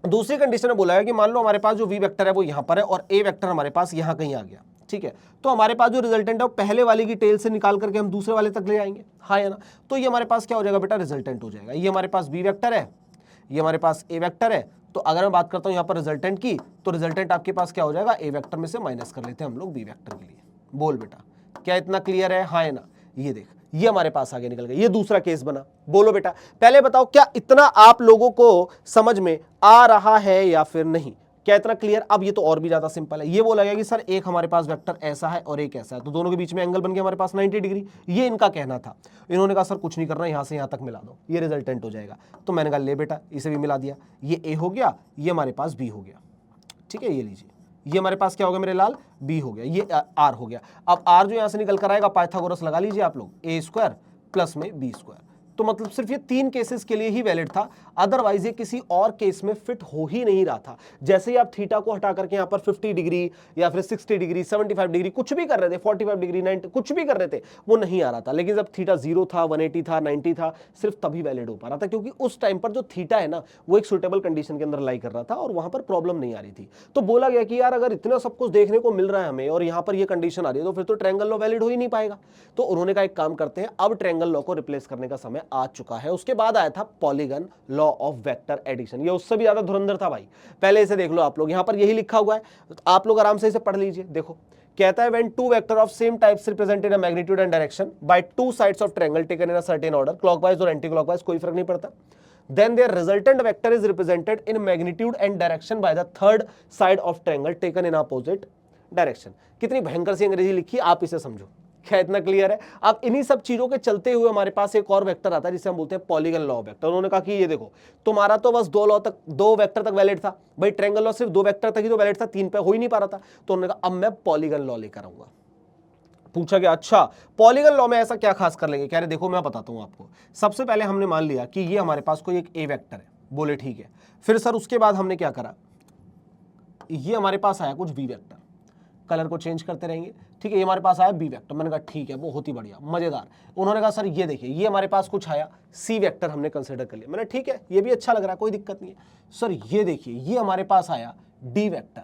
दूसरी कंडीशन में बोला है कि मान लो हमारे पास जो वी वेक्टर है वो यहां पर है और ए वेक्टर हमारे पास यहां कहीं आ गया, ठीक है। तो हमारे पास जो रिजल्टेंट है वो पहले वाले की टेल से निकाल करके हम दूसरे वाले तक ले आएंगे, हाँ या ना। तो ये हमारे पास क्या हो जाएगा बेटा, रिजल्टेंट हो जाएगा। ये हमारे पास बी वेक्टर है, ये हमारे पास ए वेक्टर है। तो अगर मैं बात करता हूं यहां पर रिजल्टेंट की, तो रिजल्टेंट आपके पास क्या हो जाएगा, ए वेक्टर में से माइनस कर लेते हैं हम लोग बी वेक्टर के लिए। बोल बेटा, क्या इतना क्लियर है, हाँ या ना। ये देख, ये हमारे पास आगे निकल गया, ये दूसरा केस बना। बोलो बेटा, पहले बताओ क्या इतना आप लोगों को समझ में आ रहा है या फिर नहीं? क्या इतना क्लियर? अब ये तो और भी ज्यादा सिंपल है। ये बोला गया कि सर एक हमारे पास वेक्टर ऐसा है और एक ऐसा है, तो दोनों के बीच में एंगल बन गया हमारे पास 90 डिग्री। ये इनका कहना था। इन्होंने कहा सर कुछ नहीं करना, यहां से यहां तक मिला दो, ये रिजल्टेंट हो जाएगा। तो मैंने कहा ले बेटा, इसे भी मिला दिया, ये ए हो गया, ये हमारे पास बी हो गया, ठीक है। ये लीजिए, ये हमारे पास क्या हो गया मेरे लाल, बी हो गया, ये आर हो गया। अब आर जो यहां से निकल कर आएगा, पाइथागोरस लगा लीजिए आप लोग, ए स्क्वायर प्लस में बी स्क्वायर। तो मतलब सिर्फ ये तीन केसेस के लिए ही वैलिड था, अदरवाइज ये किसी और केस में फिट हो ही नहीं रहा था। जैसे ही आप थीटा को हटा करके यहां पर 50 डिग्री या फिर 60 डिग्री 75 डिग्री कुछ भी कर रहे थे, 45 डिग्री 90 कुछ भी कर रहे थे, वो नहीं आ रहा था। लेकिन जब थीटा 0 था, 180 था, 90 था, सिर्फ तभी वैलिड हो पा रहा था, क्योंकि उस टाइम पर जो थीटा है ना, वो एक सुटेबल कंडीशन के अंदर लाई कर रहा था और वहां पर प्रॉब्लम नहीं आ रही थी। तो बोला गया कि यार अगर इतना सब कुछ देखने को मिल रहा है हमें और यहां पर ये कंडीशन आ रही है, तो फिर तो ट्रायंगल लॉ वैलिड हो ही नहीं पाएगा। तो उन्होंने कहा एक काम करते हैं, अब ट्रायंगल लॉ को रिप्लेस करने का समय आ चुका है। उसके बाद आया था polygon law of vector addition. ये उससे भी ज्यादा धुरंधर था भाई। पहले इसे देख लो आप लोग, यहां पर यही लिखा हुआ है, आप लोग आराम से इसे पढ़ लीजिए। देखो, कहता है when two vector of same types represented in a magnitude and direction by two sides of triangle taken in a certain order, clockwise और एंटी क्लॉकवाइज, कोई फर्क नहीं पड़ता, then their resultant vector is represented in magnitude and direction by the third side of triangle taken in opposite direction। कितनी भयंकर सी अंग्रेजी लिखी, आप इसे समझो। क्या इतना क्लियर है? अब इन्हीं सब चीजों के चलते हुए हमारे पास एक और वेक्टर आता है जिसे हम बोलते हैं पॉलीगन लॉ ऑफ वेक्टर। उन्होंने कहा कि ये देखो, तुम्हारा तो बस दो वेक्टर तक वैलिड था भाई, ट्रायंगल लॉ सिर्फ दो वेक्टर तक ही तो वैलिड था, तीन पे हो ही नहीं पा रहा था। तो उन्होंने कहा अब मैं पॉलीगन लॉ लेकर आऊंगा। पूछा गया अच्छा पॉलीगन लॉ में ऐसा क्या खास कर लेंगे? कह रहे देखो मैं बताता हूं आपको। सबसे पहले हमने मान लिया कि ये हमारे पास कोई एक ए वेक्टर है, बोले ठीक है। फिर सर उसके बाद हमने क्या करा, ये हमारे पास आया कुछ बी वेक्टर, कलर को चेंज करते रहेंगे, ठीक है। ये हमारे पास आया बी वेक्टर, मैंने कहा ठीक है, बहुत ही बढ़िया, मजेदार। उन्होंने कहा सर ये देखिए, ये हमारे पास कुछ आया सी वेक्टर, हमने कंसिडर कर लिया। मैंने ठीक है, ये भी अच्छा लग रहा है, कोई दिक्कत नहीं है। सर ये देखिए, ये हमारे पास आया डी वेक्टर,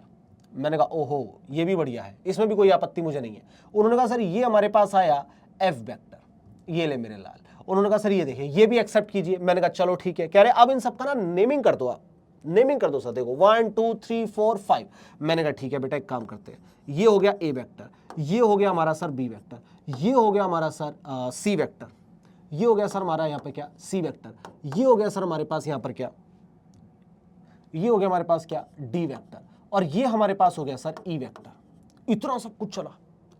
मैंने कहा ओहो ये भी बढ़िया है, इसमें भी कोई आपत्ति मुझे नहीं है। उन्होंने कहा सर ये हमारे पास आया एफ वेक्टर, ये ले मेरे लाल। उन्होंने कहा सर ये देखिए, ये भी एक्सेप्ट कीजिए। मैंने कहा चलो ठीक है। कह रहे अब इन सबका ना नेमिंग कर दो, आप नेमिंग कर दो सर। देखो 1 2 3 4 5। मैंने कहा ठीक है बेटा, एक काम करते हैं, ये हो गया ए वेक्टर, ये हो गया हमारा सर बी वेक्टर, ये हो गया हमारा सर सी वेक्टर, ये हो गया सर हमारा यहाँ पे क्या सी वेक्टर, ये हो गया सर हमारे पास यहाँ पर क्या, ये हो गया हमारे पास क्या डी वेक्टर, और ये हमारे पास हो गया सर ई वेक्टर। इतना सब कुछ चला,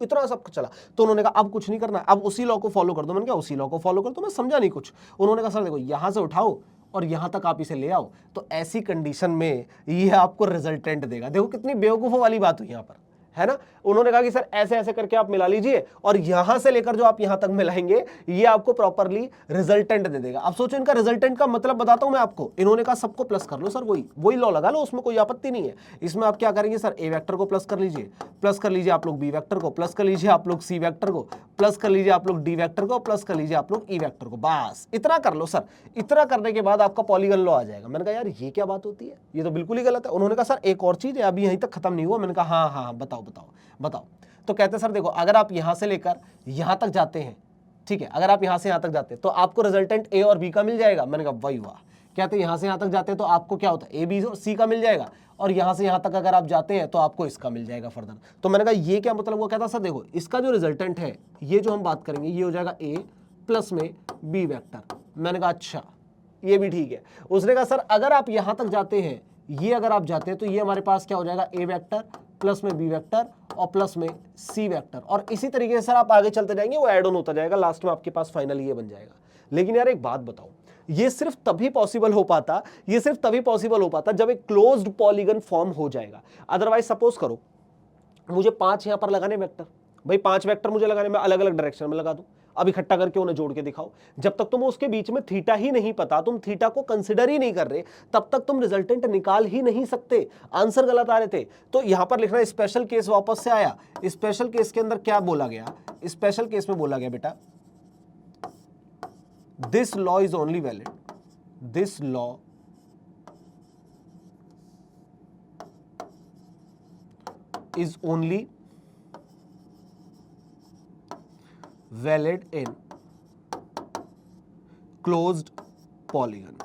इतना सब कुछ चला। तो उन्होंने कहा अब कुछ नहीं करना, अब उसी लॉ को फॉलो कर दो। मैंने कहा उसी लॉ को फॉलो कर दो, मैं समझा नहीं कुछ। उन्होंने कहा सर देखो यहां से उठाओ और यहां तक आप इसे ले आओ, तो ऐसी कंडीशन में ये आपको रिजल्टेंट देगा। देखो कितनी बेवकूफों वाली बात हुई यहां पर, है ना। उन्होंने कहा कि सर ऐसे ऐसे करके आप मिला लीजिए और यहां से लेकर जो आप यहां तक मिलाएंगे ये आपको प्रॉपरली रिजल्टेंट दे देगा। अब सोचो इनका रिजल्टेंट का मतलब बताता हूं मैं आपको। इन्होंने कहा सबको प्लस कर लो सर, वही लॉ लगा लो, उसमें कोई आपत्ति नहीं है। इसमें आप क्या करेंगे सर, ए वेक्टर को प्लस कर लीजिए आप लोग बी वेक्टर को, प्लस कर लीजिए आप लोग सी वेक्टर को, प्लस कर लीजिए आप लोग डी वेक्टर को, प्लस कर लीजिए आप लोग ई वेक्टर को। बस इतना कर लो सर। इतना करने के बाद आपका पॉलीगन लॉ आ जाएगा। मैंने कहा यार ये क्या बात होती है, ये तो बिल्कुल ही गलत है। उन्होंने कहा सर एक और चीज है, अभी यहीं तक खत्म नहीं हुआ। मैंने कहा हाँ बताओ। तो कहते हैं सर देखो, अगर आप यहां से लेकर यहां तक जाते हैं, ठीक है, अगर आप यहां से यहां तक जाते हैं तो आपको रिजल्टेंट ए और बी का मिल जाएगा। मैंने कहा वही वाह। कहते हैं यहां से यहां तक जाते हैं तो आपको क्या होता है, ए बी और सी का मिल जाएगा, और यहां से यहां तक अगर आप जाते हैं तो आपको इसका मिल जाएगा फर्दर। तो मैंने कहा ये क्या मतलब। वो कहता सर देखो इसका जो रिजल्टेंट है, ये जो हम बात करेंगे ये हो जाएगा ए प्लस में बी वेक्टर। मैंने कहा अच्छा ये भी ठीक है। उसने कहा सर अगर आप यहां तक जाते हैं, ये अगर आप जाते हैं तो ये हमारे पास क्या हो जाएगा, ए वेक्टर प्लस में बी वेक्टर और प्लस में सी वेक्टर, और इसी तरीके से सर आप आगे चलते जाएंगे, वो ऐड ऑन होता जाएगा, लास्ट में आपके पास फाइनल ये बन जाएगा। लेकिन यार एक बात बताओ, ये सिर्फ तभी पॉसिबल हो पाता जब एक क्लोज्ड पॉलीगन फॉर्म हो जाएगा। अदरवाइज सपोज करो मुझे 5 यहां पर लगाने वेक्टर, भाई 5 वेक्टर मुझे लगाने में अलग अलग डायरेक्शन में लगा दूं, अब इकट्ठा करके उन्हें जोड़ के दिखाओ। जब तक तुम उसके बीच में थीटा ही नहीं पता, तुम थीटा को कंसिडर ही नहीं कर रहे, तब तक तुम रिजल्टेंट निकाल ही नहीं सकते। आंसर गलत आ रहे थे। तो यहां पर लिखना स्पेशल केस वापस से आया। स्पेशल केस के अंदर क्या बोला गया, स्पेशल केस में बोला गया बेटा this law is only valid, this law is only valid in closed polygon.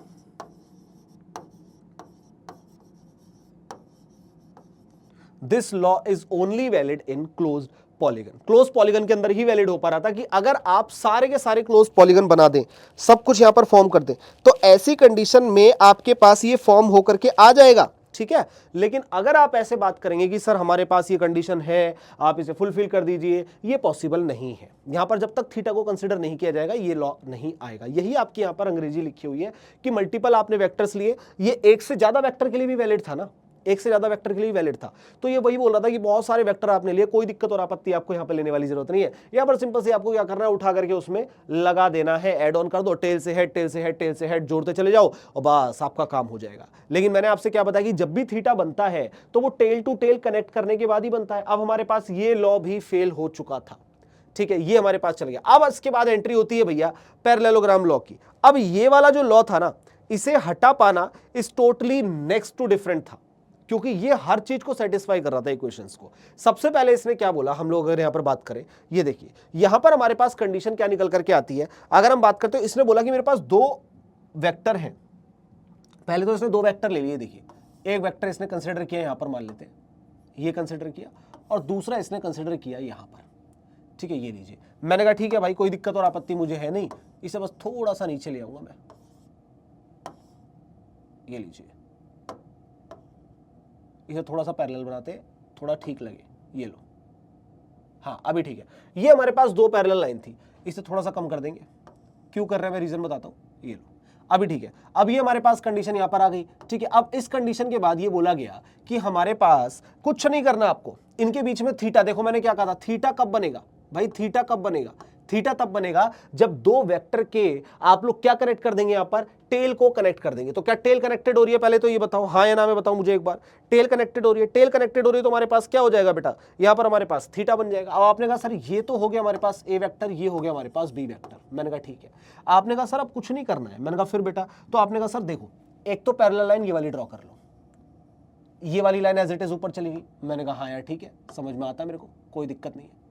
This law is only valid in closed polygon. Close polygon के अंदर ही वैलिड हो पा रहा था कि अगर आप सारे के सारे क्लोज पॉलीगन बना दें, सब कुछ यहां पर फॉर्म कर दें, तो ऐसी कंडीशन में आपके पास ये फॉर्म होकर के आ जाएगा, ठीक है। लेकिन अगर आप ऐसे बात करेंगे कि सर हमारे पास ये कंडीशन है, आप इसे फुलफिल कर दीजिए, ये पॉसिबल नहीं है। यहां पर जब तक थीटा को कंसीडर नहीं किया जाएगा ये लॉ नहीं आएगा। यही आपकी यहां पर अंग्रेजी लिखी हुई है कि मल्टीपल आपने वेक्टर्स लिए, ये एक से ज्यादा वेक्टर के लिए भी वैलिड था ना, एक से ज्यादा वेक्टर के लिए वैलिड था। तो ये वही बोल रहा था कि बहुत सारे वेक्टर आपने लिए, कोई दिक्कत और आपत्ति आपको यहां पर लेने वाली जरूरत नहीं है। यहां पर सिंपल से आपको क्या करना है, उठा करके उसमें लगा देना है, ऐड ऑन कर दो, टेल से हेड, टेल से हेड, टेल से हेड जोड़ते चले जाओ और बस आपका काम हो जाएगा। लेकिन मैंने आपसे क्या बताया कि जब भी थीटा बनता है तो वो टेल टू टेल कनेक्ट करने के बाद ही बनता है। अब हमारे पास ये लॉ भी फेल हो चुका था, ठीक है, ये हमारे पास चल गया। अब इसके बाद एंट्री होती है भैया पैरेललोग्राम लॉ की। अब ये वाला जो लॉ था ना, इसे हटा पाना इस टोटली नेक्स्ट टू डिफरेंट था, क्योंकि ये हर चीज को सेटिस्फाई कर रहा था इक्वेशंस को। सबसे पहले इसने क्या बोला, हम लोग अगर यहां पर बात करें, ये देखिए यहां पर हमारे पास कंडीशन क्या निकल करके आती है। अगर हम बात करते हैं, इसने बोला कि मेरे पास 2 वेक्टर हैं। पहले तो इसने 2 वेक्टर ले लिए, देखिए एक वेक्टर इसने कंसिडर किया, यहां पर मान लेते हैं ये कंसिडर किया, और दूसरा इसने कंसिडर किया यहां पर, ठीक है, ये लीजिए। मैंने कहा ठीक है भाई, कोई दिक्कत और आपत्ति मुझे है नहीं, इसे बस थोड़ा सा नीचे ले आऊंगा मैं, ये लीजिए, इसे थोड़ा सा पैरेलल बनाते, थोड़ा ठीक लगे, ये लो, हाँ अभी ठीक है। ये हमारे पास 2 पैरेलल लाइन थी, इसे थोड़ा सा कम कर देंगे। क्यों कर रहे हैं मैं रीजन बताता हूं, ये लो, अभी ठीक है। अब ये हमारे पास कंडीशन यहां पर आ गई, ठीक है। अब इस कंडीशन के बाद ये बोला गया कि हमारे पास कुछ नहीं करना आपको, इनके बीच में थीटा, देखो मैंने क्या कहा था, थीटा कब बनेगा भाई, थीटा कब बनेगा, थीटा तब बनेगा जब 2 वेक्टर के आप लोग क्या कनेक्ट कर देंगे, यहां पर टेल को कनेक्ट कर देंगे। तो क्या टेल कनेक्टेड हो रही है, पहले तो ये बताओ, हाँ या ना में बताओ मुझे एक बार। टेल कनेक्टेड हो रही है, टेल कनेक्टेड हो रही है तो हमारे पास क्या हो जाएगा बेटा, यहां पर हमारे पास थीटा बन जाएगा। अब आपने कहा सर ये तो हो गया हमारे पास ए वेक्टर, ये हो गया हमारे पास बी वेक्टर। मैंने कहा ठीक है। आपने कहा सर अब कुछ नहीं करना है। मैंने कहा फिर बेटा, तो आपने कहा सर देखो, एक तो पैरेलल लाइन ये वाली ड्रॉ कर लो, ये वाली लाइन एज इट इज ऊपर चलेगी। मैंने कहा हाँ यार ठीक है, समझ में आता है मेरे को, कोई दिक्कत नहीं है,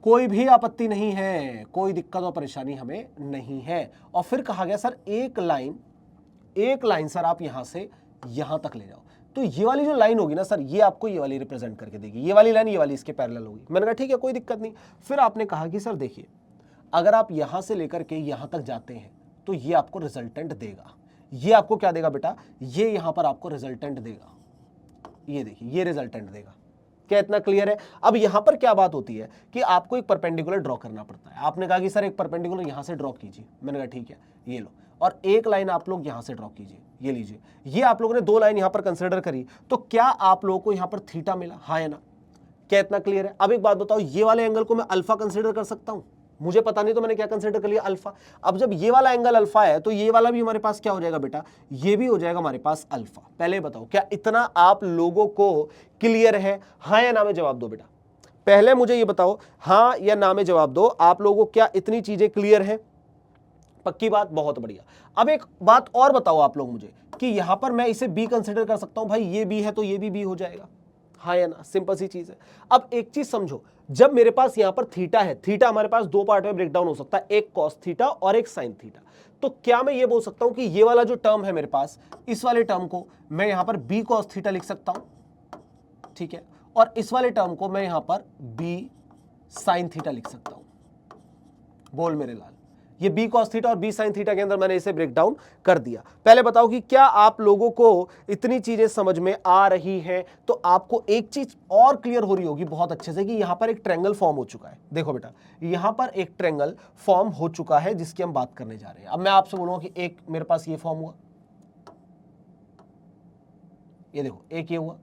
कोई भी आपत्ति नहीं है, कोई दिक्कत और परेशानी हमें नहीं है। और फिर कहा गया सर एक लाइन सर आप यहां से यहां तक ले जाओ, तो ये वाली जो लाइन होगी ना सर, ये आपको ये वाली रिप्रेजेंट करके देगी, ये वाली लाइन ये वाली इसके पैरेलल होगी। मैंने कहा ठीक है, कोई दिक्कत नहीं। फिर आपने कहा कि सर देखिए, अगर आप यहां से लेकर के यहां तक जाते हैं तो ये आपको रिजल्टेंट देगा। ये आपको क्या देगा बेटा, ये यहां पर आपको रिजल्टेंट देगा, ये देखिए ये रिजल्टेंट देगा, क्या इतना क्लियर है? अब यहां पर क्या बात होती है कि आपको एक परपेंडिकुलर ड्रॉ करना पड़ता है। आपने कहा कि सर एक परपेंडिकुलर यहां से ड्रॉ कीजिए, मैंने कहा ठीक है ये लो, और एक लाइन आप लोग यहां से ड्रॉ कीजिए, ये लीजिए। ये आप लोगों ने दो लाइन यहां पर कंसिडर करी, तो क्या आप लोगों को यहां पर थीटा मिला? हाँ या ना? क्या इतना क्लियर है? अब एक बात बताओ, ये वाले एंगल को मैं अल्फा कंसिडर कर सकता हूं? मुझे पता नहीं तो मैंने क्या कंसिडर कर लिया? अल्फा। अब जब ये वाला एंगल अल्फा है तो ये वाला भी हमारे पास क्या हो जाएगा बेटा? ये भी हो जाएगा हमारे पास अल्फा। पहले बताओ क्या इतना आप लोगों को क्लियर है? हाँ या ना में जवाब दो बेटा। पहले मुझे ये बताओ, हाँ या ना में जवाब दो, आप लोगों को क्या इतनी चीजें क्लियर है? पक्की बात, बहुत बढ़िया। अब एक बात और बताओ आप लोग मुझे कि यहां पर मैं इसे बी कंसिडर कर सकता हूं? भाई ये बी है तो ये भी बी हो जाएगा। हाँ या ना? सिंपल सी चीज है। अब एक चीज समझो, जब मेरे पास यहां पर थीटा है, थीटा हमारे पास दो पार्ट में ब्रेक डाउन हो सकता है, एक कॉस थीटा और एक साइन थीटा। तो क्या मैं ये बोल सकता हूं कि ये वाला जो टर्म है मेरे पास, इस वाले टर्म को मैं यहां पर बी कॉस थीटा लिख सकता हूं, ठीक है, और इस वाले टर्म को मैं यहां पर बी साइन थीटा लिख सकता हूं? बोल मेरे लाल, ये बी कॉस थीटा और बी साइन थीटा के अंदर मैंने इसे ब्रेक डाउन कर दिया। पहले बताओ कि क्या आप लोगों को इतनी चीजें समझ में आ रही हैं? तो आपको एक चीज और क्लियर हो रही होगी बहुत अच्छे से कि यहां पर एक ट्रायंगल फॉर्म हो चुका है। देखो बेटा, यहां पर एक ट्रायंगल फॉर्म हो चुका है जिसकी हम बात करने जा रहे हैं। अब मैं आपसे बोलूंगा कि एक मेरे पास ये फॉर्म हुआ, ये देखो एक ये हुआ,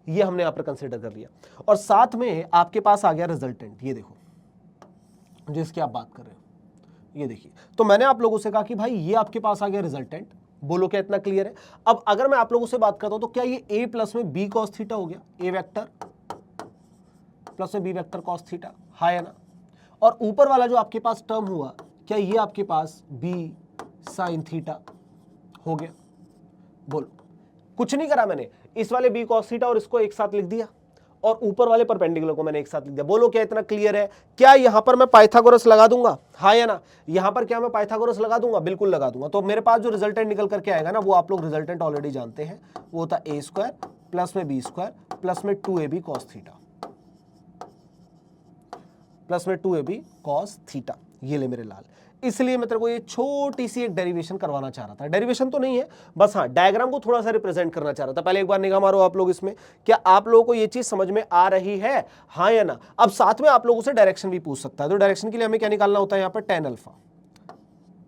ये हमने यहां पर कंसीडर कर लिया, और साथ में आपके पास आ गया रिजल्टेंट, ये देखो जिसकी आप बात कर रहे हो, ये देखिए। तो मैंने आप लोगों से कहा कि भाई ये आपके पास आ गया रिजल्टेंट। बोलो क्या इतना क्लियर है? अब अगर मैं आप लोगों से बात करता हूं तो क्या ये a प्लस में b कॉस थीटा हो गया? a वेक्टर प्लस में b वेक्टर कॉस थीटा, हाँ या ना? और ऊपर वाला जो आपके पास टर्म हुआ, क्या ये आपके पास b साइन थीटा हो गया? बोलो। कुछ नहीं करा मैंने, इस वाले b cos थीटा और इसको एक साथ लिख दिया, और ऊपर वाले परपेंडिकुलर को मैंने एक साथ लिख दिया। बोलो क्या इतना क्लियर है? क्या यहां पर मैं पाइथागोरस लगा दूंगा? हाँ या ना? यहां पर क्या मैं पाइथागोरस लगा दूंगा? बिल्कुल लगा दूंगा। तो मेरे पास जो रिजल्टेंट निकल करके आएगा ना, वो आप लोग रिजल्टेंट ऑलरेडी जानते हैं, वो होता ए स्क्वायर प्लस में बी स्क्वायर प्लस में 2ab cos थीटा, प्लस में 2ab cos थीटा। ये ले मेरे लाल, इसलिए मैं तेरे को ये छोटी सी एक डेरिवेशन करवाना चाह रहा था। डेरिवेशन तो नहीं है, बस हाँ डायग्राम को थोड़ा सा रिप्रेजेंट करना चाह रहा था। पहले एक बार निगाह मारो आप लोग इसमें, क्या आप लोगों को ये चीज समझ में आ रही है? हाँ या ना? अब साथ में आप लोगों से डायरेक्शन भी पूछ सकता है, तो डायरेक्शन के लिए हमें क्या निकालना होता है? यहाँ पर tan अल्फा,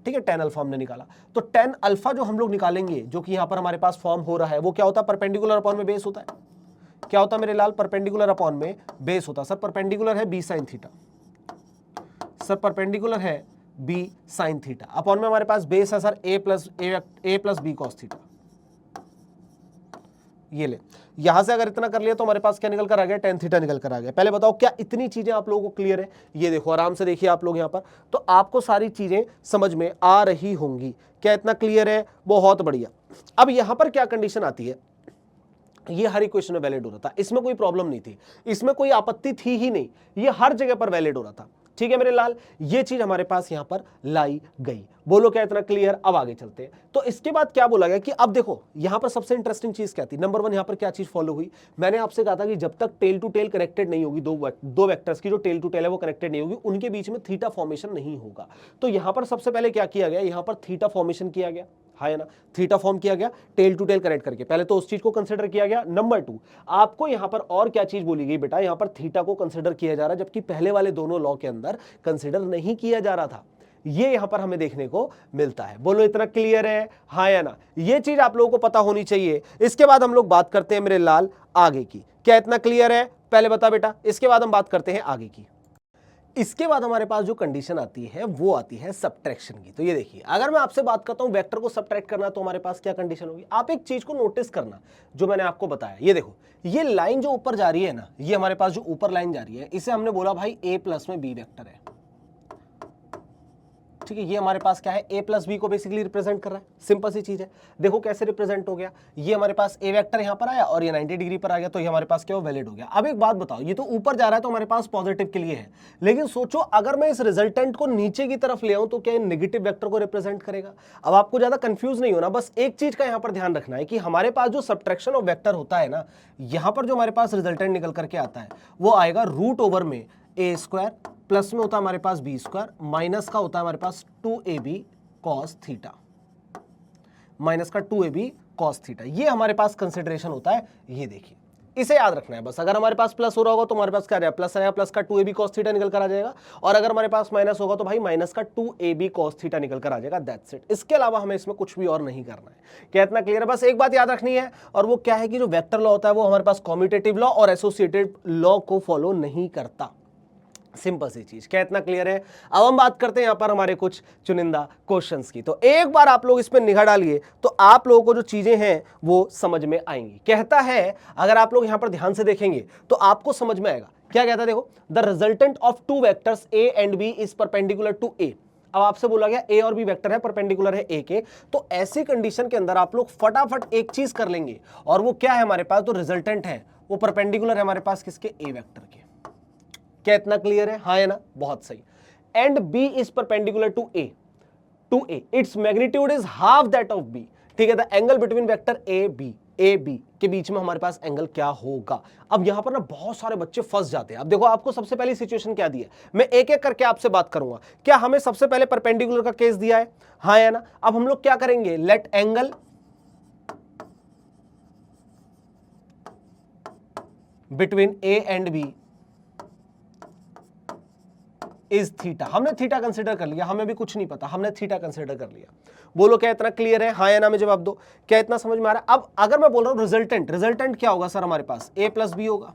ठीक है, tan अल्फा हमने निकाला। तो tan अल्फा जो हम लोग निकालेंगे, जो कि यहाँ पर हमारे पास फॉर्म हो रहा है, वो क्या होता है? परपेंडिकुलर अपॉन में बेस होता है। क्या होता है मेरे लाल? परपेंडिकुलर अपॉन में बेस होता है। सर परपेंडिकुलर है B sine theta, sir perpendicular है बी साइन थीटा, अपॉन में हमारे पास बेस है sir A plus B cos theta. ये ले, यहां से अगर इतना कर लिया तो हमारे पास क्या निकल कर आ गया? tan थीटा निकल कर आ गया। पहले बताओ क्या इतनी चीजें आप लोगों को क्लियर है? ये देखो आराम से देखिए आप लोग यहां पर, तो आपको सारी चीजें समझ में आ रही होंगी। क्या इतना क्लियर है? बहुत बढ़िया। अब यहां पर क्या कंडीशन आती है, ये हर इक्वेशन में वैलिड हो रहा था, इसमें कोई प्रॉब्लम नहीं थी, इसमें कोई आपत्ति थी ही नहीं, ये हर जगह पर वैलिड हो रहा था। ठीक है मेरे लाल, ये चीज हमारे पास यहां पर लाई गई। बोलो क्या इतना क्लियर? अब आगे चलते हैं। तो इसके बाद क्या बोला गया कि अब देखो यहां पर सबसे इंटरेस्टिंग चीज क्या थी? नंबर वन, यहां पर क्या चीज फॉलो हुई? मैंने आपसे कहा था कि जब तक टेल टू टेल कनेक्टेड नहीं होगी, दो वेक्टर्स की जो टेल टू टेल है वो कनेक्टेड नहीं होगी, उनके बीच में थीटा फॉर्मेशन नहीं होगा। तो यहां पर सबसे पहले क्या किया गया? यहां पर थीटा फॉर्मेशन किया गया, हाँ है ना? थीटा फॉर्म किया गया टेल टू टेल कनेक्ट करके, पहले तो उस चीज को कंसिडर किया गया। नंबर टू, आपको यहां पर और क्या चीज बोली गई बेटा? यहां पर थीटा को कंसिडर किया जा रहा है, जबकि पहले वाले दोनों लॉ के अंदर कंसिडर नहीं किया जा रहा था। ये यहां पर हमें देखने को मिलता है। बोलो इतना क्लियर है? हाँ या ना? ये चीज आप लोगों को पता होनी चाहिए। इसके बाद हम लोग बात करते हैं मेरे लाल आगे की। क्या इतना क्लियर है? पहले बता बेटा, इसके बाद हम बात करते हैं आगे की। इसके बाद हमारे पास जो कंडीशन आती है वो आती है सब्ट्रैक्शन की। तो ये देखिए, अगर मैं आपसे बात करता हूं वेक्टर को सब्ट्रैक्ट करना, तो हमारे पास क्या कंडीशन होगी? आप एक चीज को नोटिस करना जो मैंने आपको बताया। ये देखो, ये लाइन जो ऊपर जा रही है ना, ये हमारे पास जो ऊपर लाइन जा रही है, इसे हमने बोला भाई a प्लस में b वेक्टर है। ठीक है, ये हमारे पास क्या है? a प्लस बी को बेसिकली रिप्रेजेंट कर रहा है। सिंपल सी चीज है, देखो कैसे रिप्रेजेंट हो गया। ये हमारे पास a वेक्टर यहां पर आया और ये 90 डिग्री पर आ गया, तो ये हमारे पास क्या हो? वैलिड हो गया। अब एक बात बताओ, ये तो ऊपर जा रहा है तो हमारे पास पॉजिटिव के लिए है, लेकिन सोचो अगर मैं इस रिजल्टेंट को नीचे की तरफ ले आऊं तो क्या ये नेगेटिव वेक्टर को रिप्रेजेंट करेगा? अब आपको ज्यादा कंफ्यूज नहीं होना, बस एक चीज का यहां पर ध्यान रखना है कि हमारे पास जो सब्ट्रैक्शन ऑफ वेक्टर होता है ना, यहां पर जो हमारे पास रिजल्टेंट निकल करके आता है वो आएगा रूट ओवर में ए स्क्वायर, प्लस में होता है हमारे पास बी स्क्वायर, माइनस का होता है हमारे पास 2ab cos थीटा। माइनस का 2ab cos थीटा। ये हमारे पास कंसिडरेशन होता है, ये देखिए, इसे याद रखना है बस। अगर हमारे पास प्लस हो रहा होगा तो हमारे पास क्या रहेगा, प्लस आएगा, प्लस का 2ab cos थीटा निकल कर आ जाएगा, और अगर हमारे पास माइनस होगा तो भाई माइनस का 2ab cos थीटा निकल कर आ जाएगा, दैट्स इट। इसके अलावा हमें इसमें कुछ भी और नहीं करना है। क्या इतना क्लियर है? बस एक बात याद रखनी है, और वो क्या है कि जो वेक्टर लॉ होता है वो हमारे पास कॉम्यूटेटिव लॉ और एसोसिएटेड लॉ को फॉलो नहीं करता। सिंपल सी चीज। क्या इतना क्लियर है? अब हम बात करते हैं यहां पर हमारे कुछ चुनिंदा क्वेश्चंस की। तो एक बार आप लोग इस पर निगाह डालिए तो आप लोगों को जो चीजें हैं वो समझ में आएंगी। कहता है, अगर आप लोग यहां पर ध्यान से देखेंगे तो आपको समझ में आएगा। क्या कहता है? देखो, the resultant of two vectors A and B is perpendicular to A. अब आपसे बोला गया ए और बी वेक्टर है, परपेंडिकुलर है ए के, तो ऐसी कंडीशन के अंदर आप लोग फटाफट एक चीज कर लेंगे, और वो क्या है हमारे पास, जो रिजल्टेंट है वो परपेंडिकुलर है हमारे पास किसके, ए वेक्टर के। क्या इतना क्लियर है? हाँ है ना, बहुत सही। And B is perpendicular to A, its magnitude is half that of B. ठीक है, the angle between vector A B के बीच में हमारे पास एंगल क्या होगा। अब यहां पर ना बहुत सारे बच्चे फंस जाते हैं। अब देखो, आपको सबसे पहली सिचुएशन क्या दी है, मैं एक एक करके आपसे बात करूंगा। क्या हमें सबसे पहले परपेंडिकुलर का केस दिया है? हाँ है ना। अब हम लोग क्या करेंगे, let angle between A and B is theta. हमने थीटा कंसिडर कर लिया, हमें भी कुछ नहीं पता, हमने थीटा कंसिडर कर लिया। बोलो क्या इतना क्लियर है? हाँ या ना में जवाब दो। क्या इतना समझ में आ रहा है? अब अगर मैं बोल रहा हूं रिजल्टेंट क्या होगा सर, हमारे पास a प्लस बी होगा,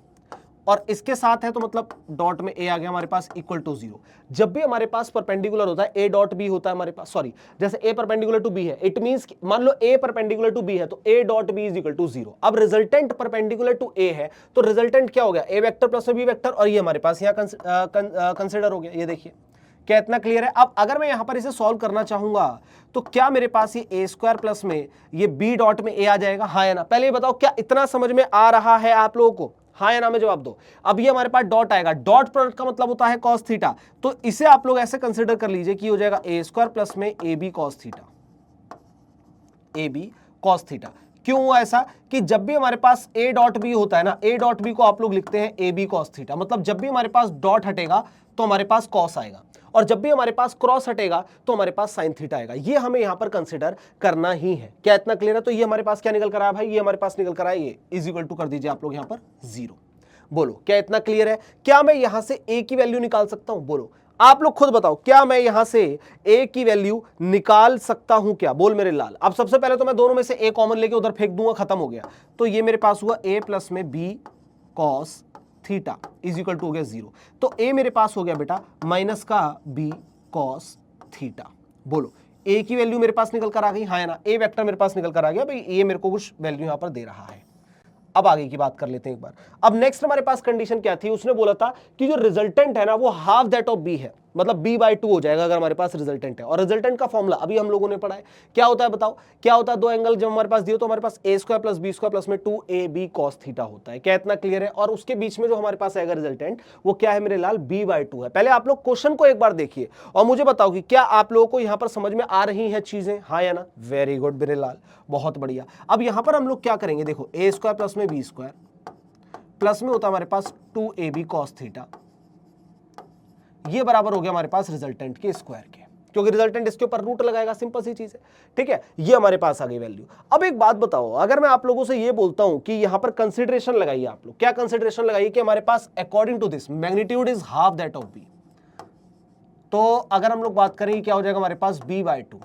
और इसके साथ है तो मतलब डॉट में a आ गया हमारे पास इक्वल टू 0। जब भी हमारे पास परपेंडिकुलर होता है a डॉट b होता है हमारे पास, सॉरी, जैसे a परपेंडिकुलर टू b है, इट मींस मान लो a परपेंडिकुलर टू b है तो a dot b is equal to 0। अब रिजल्टेंट परपेंडिकुलर टू a है तो रिजल्टेंट क्या हो गया, a vector plus b vector, और ये हमारे पास यहाँ कंसिडर हो गया। ये देखिए, क्या इतना क्लियर है? अब अगर मैं यहां पर इसे सॉल्व करना चाहूंगा तो क्या मेरे पास ये a स्क्वायर प्लस में ये b डॉट में a आ जाएगा? हाँ या ना? पहले ये बताओ, क्या इतना समझ में आ रहा है आप लोगों को? हाँ या ना में जवाब दो। अब ये हमारे पास डॉट आएगा, डॉट प्रोडक्ट का मतलब होता है कॉस थीटा, तो इसे आप लोग ऐसे कंसिडर कर लीजिए कि हो जाएगा a स्क्वायर प्लस में ab cos theta, ab cos theta. क्यों हुआ ऐसा कि जब भी हमारे पास a डॉट b होता है ना, a डॉट b को आप लोग लिखते हैं ab कॉस थीटा, मतलब जब भी हमारे पास डॉट हटेगा तो हमारे पास कॉस आएगा, और जब भी हमारे पास क्रॉस हटेगा तो हमारे पास साइन थीटा आएगा। ये हमें यहां पर कंसिडर करना ही है। क्या इतना क्लियर है? तो ये हमारे पास क्या निकल कर आया भाई, ये हमारे पास निकल कर आया, ये इज इक्वल टू कर दीजिए आप लोग यहां पर 0। बोलो क्या इतना क्लियर है? क्या मैं यहां से a की वैल्यू निकाल सकता हूं? बोलो आप लोग खुद बताओ, क्या मैं यहां से a की वैल्यू निकाल सकता हूं? क्या बोल मेरे लाल। अब सबसे पहले तो मैं दोनों में से a कॉमन लेके उधर फेंक दूंगा, खत्म हो गया। तो ये मेरे पास हुआ a प्लस में b cos theta is equal to हो गया 0। तो a मेरे पास हो गया बेटा माइनस का b कॉस थीटा। बोलो a की वैल्यू मेरे पास निकल कर आ गई, हाँ या ना? a वेक्टर मेरे पास निकल कर आ गया भाई, ये मेरे को कुछ वैल्यू यहां पर दे रहा है। अब आगे की बात कर लेते हैं एक बार। अब नेक्स्ट हमारे पास कंडीशन क्या थी, उसने बोला था कि जो रिजल्टेंट है ना वो हाफ दैट ऑफ बी है, मतलब b/2 हो जाएगा अगर हमारे पास रिजल्टेंट है। और रिजल्टेंट का फॉर्मूला अभी हम लोगों ने पढ़ा है, क्या होता है बताओ? क्या होता है, दो एंगल जब हमारे पास दिए तो हमारे पास a square plus b square plus में 2ab cos थीटा होता है। क्या इतना क्लियर है? और उसके बीच में जो हमारे पास आएगा रिजल्टेंट वो क्या है मेरे लाल, b/2 है। पहले आप लोग क्वेश्चन को एक बार देखिए और मुझे बताओ कि क्या आप लोगों को यहां पर समझ में आ रही हैं चीजें, हाँ या ना? वेरी गुड मेरे लाल, बहुत बढ़िया। अब यहां पर हम लोग क्या करेंगे, देखो a स्क्वायर प्लस में b स्क्वायर प्लस में होता है हमारे पास 2ab cos थीटा, ये बराबर हो गया हमारे पास रिजल्टेंट के स्क्वायर के, क्योंकि रिजल्टेंट इसके ऊपर रूट लगाएगा, सिंपल सी चीज है। ठीक है, ये हमारे पास आ गई वैल्यू। अब एक बात बताओ, अगर मैं आप लोगों से ये बोलता हूं कि यहां पर कंसीडरेशन लगाइए, आप लोग क्या कंसीडरेशन लगाइए कि हमारे पास according to this magnitude is half that of B, तो अगर हम लोग बात करें क्या हो जाएगा हमारे पास b/2।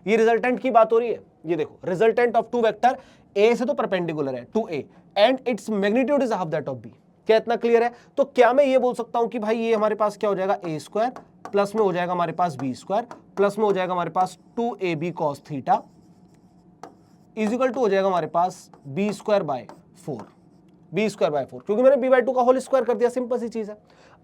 ये रिजल्टेंट की बात हो रही है, ये देखो resultant of two vector a से तो परपेंडिकुलर है to a and its magnitude is half that of b। क्या इतना क्लियर है? तो क्या मैं ये बोल सकता हूं कि भाई ये हमारे पास क्या हो जाएगा, a स्क्वायर प्लस में हो जाएगा हमारे पास b स्क्वायर प्लस में हो जाएगा हमारे पास 2ab cos theta is equal to हो जाएगा हमारे पास b स्क्वायर बाय 4, क्योंकि मैंने b/2 का होल स्क्वायर कर दिया, सिंपल सी चीज है।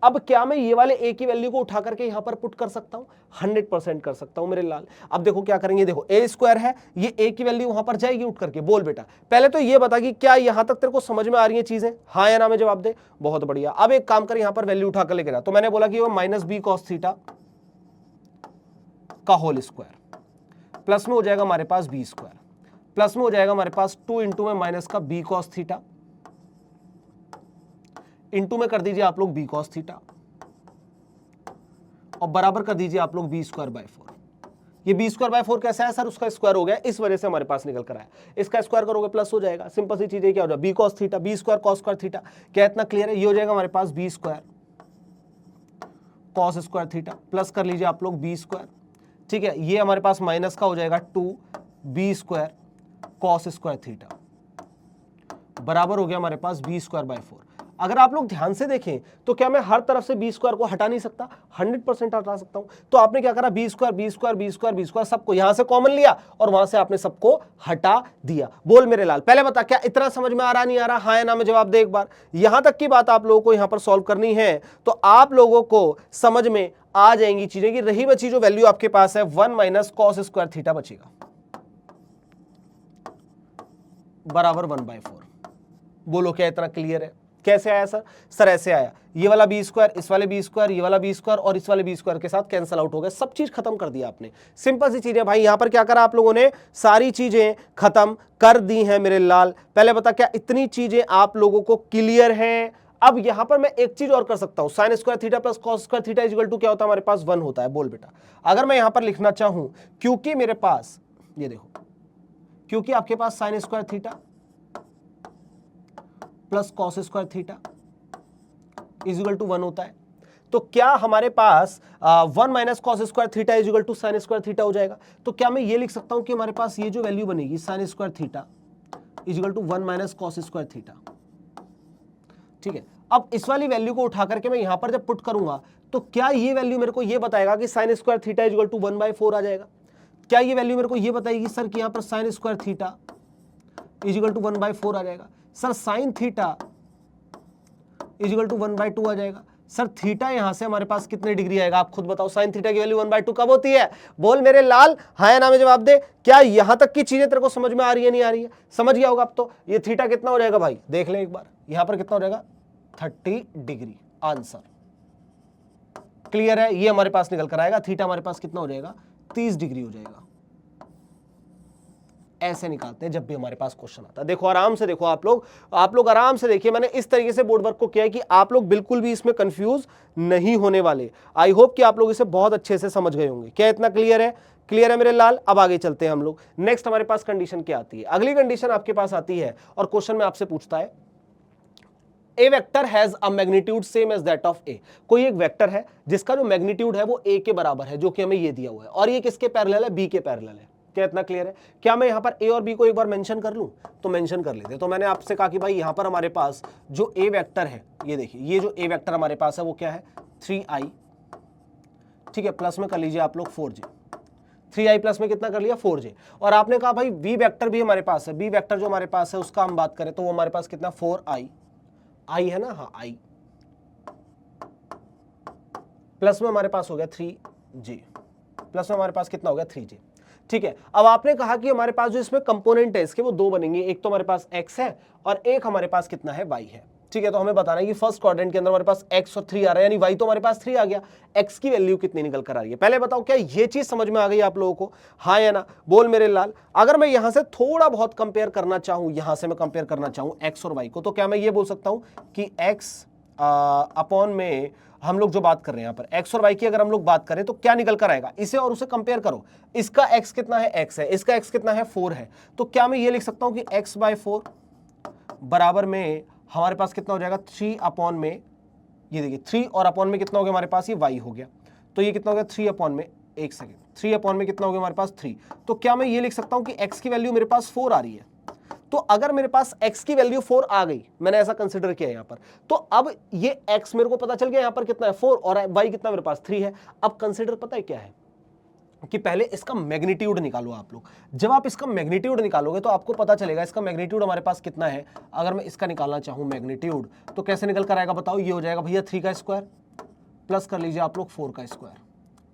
अब क्या मैं ये वाले a की वैल्यू को उठा करके यहां पर पुट कर सकता हूं? 100% कर सकता हूं मेरे लाल। अब देखो क्या करेंगे, देखो a स्क्वायर है, ये a की वैल्यू वहां पर जाएगी उठ करके। बोल बेटा पहले तो ये बता कि क्या यहां तक तेरे को समझ में आ रही है चीजें, हाँ या ना में जवाब दे। बहुत बढ़िया। अब एक काम कर, यहां पर वैल्यू उठा कर लेके ना, तो मैंने बोला कि वो -b cos थीटा का होल स्क्वायर प्लस में हो जाएगा हमारे पास b स्क्वायर प्लस में हो जाएगा हमारे पास 2 इंटू में माइनस का b cos थीटा इंटू में कर दीजिए आप लोग b cos थीटा और बराबर कर दीजिए आप लोग b² बाय 4। ये बी स्क्वायर बाय 4 कैसा है सर, उसका स्क्वायर हो गया, इस वजह से हमारे पास निकल कर आया। इसका स्क्वायर करोगे प्लस हो जाएगा, सिंपल सी चीज है, क्या हो जाएगा B cos theta, B square cos square theta. क्या इतना क्लियर है? ये हो जाएगा हमारे पास B square cos square theta, plus कर लीजिए आप लोग बी स्क्वायर, ठीक है, ये हमारे पास माइनस का हो जाएगा 2 B square cos square theta, बराबर हो गया हमारे पास बी स्क्वायर बाय 4। अगर आप लोग ध्यान से देखें तो क्या मैं हर तरफ से बी स्क्वायर को हटा नहीं सकता? 100% हटा सकता हूं। तो आपने क्या करा, B square B square B square B square सबको यहां से कॉमन लिया और वहां से आपने सबको हटा दिया। बोल मेरे लाल, पहले बता क्या इतना समझ में आ रहा नहीं आ रहा? हाँ या ना में जवाब दे एक बार। यहां तक की बात आप लोगों को यहां पर सॉल्व करनी है तो आप लोगों को समझ में आ जाएंगी चीजें कि रही बची जो वैल्यू आपके पास है 1 माइनस कॉस स्क्वायर थीटा बचेगा, बराबर 1/4। बोलो क्या इतना क्लियर है? कैसे आया सर? सर ऐसे आया, ये वाला बी स्क्वायर, इस वाले बी स्क्वायर, ये वाला बी स्क्वायर और इस वाले बी स्क्वायर के साथ कैंसिल आउट हो गया, सब चीज खत्म कर दिया आपने। सिंपल सी चीज है भाई, यहां पर क्या करा आप लोगों ने, सारी चीजें खत्म कर दी हैं मेरे लाल। पहले बता क्या इतनी चीजें आप लोगों को क्लियर हैं? अब यहां पर मैं एक चीज और कर सकता हूं, sine square theta plus cos square theta is equal to क्या होता है हमारे पास 1 होता है। बोल बेटा, अगर मैं यहां पर लिखना चाहूं, क्योंकि मेरे पास ये देखो, क्योंकि आपके पास sine square theta plus cos square theta is equal to 1 होता है, तो क्या हमारे पास 1 minus cos square theta is equal to sine square theta हो जाएगा? तो क्या मैं ये लिख सकता हूं कि हमारे पास ये जो वैल्यू बनेगी sine square theta is equal to 1 minus cos square theta, ठीक है। अब इस वाली वैल्यू को उठा करके मैं यहां पर जब पुट करूंगा तो क्या ये वैल्यू मेरे को ये बताएगा कि sine square theta is equal to 1/4 आ जाएगा? क्या ये वैल्यू मेरे को ये बताएगी सर कि यहां पर sine square theta is equal to 1/4 आ जाएगा? Sir sine theta is equal to 1/2 आ जाएगा। सर थीटा यहां से हमारे पास कितने डिग्री आएगा आप खुद बताओ? साइन थीटा की वैल्यू 1/2 कब होती है? बोल मेरे लाल, हाँ या ना में जवाब दे। क्या यहां तक की चीजें तेरे को समझ में आ रही है नहीं आ रही है? समझ गया होगा अब तो। ये थीटा कितना हो जाएगा भाई, देख ले एक बार, यहां पर कितना हो जाएगा 30 डिग्री। आंसर क्लियर है? ये हमारे पास निकल कर आएगा, थीटा हमारे पास कितना हो जाएगा 30 डिग्री हो जाएगा। ऐसे निकालते हैं जब भी हमारे पास क्वेश्चन आता है। देखो आराम से देखो आप लोग आराम से देखिए, मैंने इस तरीके से बोर्ड वर्क को किया है कि आप लोग बिल्कुल भी इसमें कंफ्यूज नहीं होने वाले। आई होप कि आप लोग इसे बहुत अच्छे से समझ गए होंगे। क्या इतना क्लियर है? क्लियर है मेरे लाल। अब आगे चलते हैं हम लोग। नेक्स्ट हमारे पास कंडीशन क्या आती है? अगली कंडीशन आपके पास आती है और क्वेश्चन में आपसे पूछता है A vector has a magnitude same as that of A. कोई एक वेक्टर है जिसका जो मैग्नीट्यूड है वो ए के बराबर है, जो कि हमें ये दिया हुआ है, और ये किसके पैरेलल है? बी के पैरेलल है। क्या इतना क्लियर है? क्या मैं यहां पर ए और बी को एक बार मेंशन कर लूं? तो मेंशन कर लेते। तो मैंने आपसे कहा कि भाई यहां पर हमारे पास जो ए वेक्टर है, ये देखिए, ये जो ए वेक्टर हमारे पास है वो क्या है 3i, ठीक है, प्लस में कर लीजिए आप लोग 4j। 3i प्लस में कितना कर लिया 4j। और आपने कहा भाई बी वेक्टर भी हमारे पास है, बी वेक्टर जो हमारे पास है उसका हम बात करें तो वो हमारे पास कितना 4i, आई है ना, हाँ आई, प्लस में हमारे पास हो गया 3j, प्लस में हमारे पास कितना हो गया 3j, ठीक है। अब आपने कहा कि हमारे पास जो इसमें कंपोनेंट है इसके वो दो बनेंगे, एक तो हमारे पास x है और एक हमारे पास कितना है y है, ठीक है। तो हमें बताना है कि फर्स्ट क्वाड्रेंट के अंदर हमारे पास x और 3 आ रहा है, यानी y तो हमारे पास 3 आ गया, x की वैल्यू कितनी निकल कर आ रही है? पहले बताओ क्या ये चीज समझ में आ गई आप लोगों को, हाँ या ना? बोल मेरे लाल। अगर मैं यहां से थोड़ा बहुत कंपेयर करना चाहूं, यहां से मैं कंपेयर करना चाहूं x और y को, तो क्या मैं ये बोल सकता हूं कि x अपॉन में हम लोग जो बात कर रहे हैं यहाँ पर x और y की अगर हम लोग बात करें तो क्या निकल कर आएगा? इसे और उसे कंपेयर करो, इसका x कितना है x है, इसका x कितना है 4 है, तो क्या मैं ये लिख सकता हूं कि x/4 बराबर में हमारे पास कितना हो जाएगा 3 अपॉन में, ये देखिए 3 और अपॉन में कितना हो गया हमारे पास, ये y हो गया, तो ये कितना हो गया 3 अपॉन में, एक सेकेंड, 3 अपॉन में कितना हो गया हमारे पास 3। तो क्या मैं ये लिख सकता हूं कि x की वैल्यू मेरे पास 4 आ रही है? तो अगर मेरे पास x की वैल्यू 4 आ गई, मैंने ऐसा कंसिडर किया यहां पर, तो अब ये x मेरे को पता चल गया यहां पर कितना है 4 और y कितना मेरे पास 3 है। अब कंसिडर पता है क्या है कि पहले इसका मैग्नीट्यूड निकालो आप लोग। जब आप इसका मैग्नीट्यूड निकालोगे तो आपको पता चलेगा इसका मैग्नीट्यूड हमारे पास कितना है। अगर मैं इसका निकालना चाहूं मैग्नीट्यूड तो कैसे निकल कर आएगा बताओ? ये हो जाएगा भैया 3 का स्क्वायर प्लस कर लीजिए आप लोग 4 का स्क्वायर,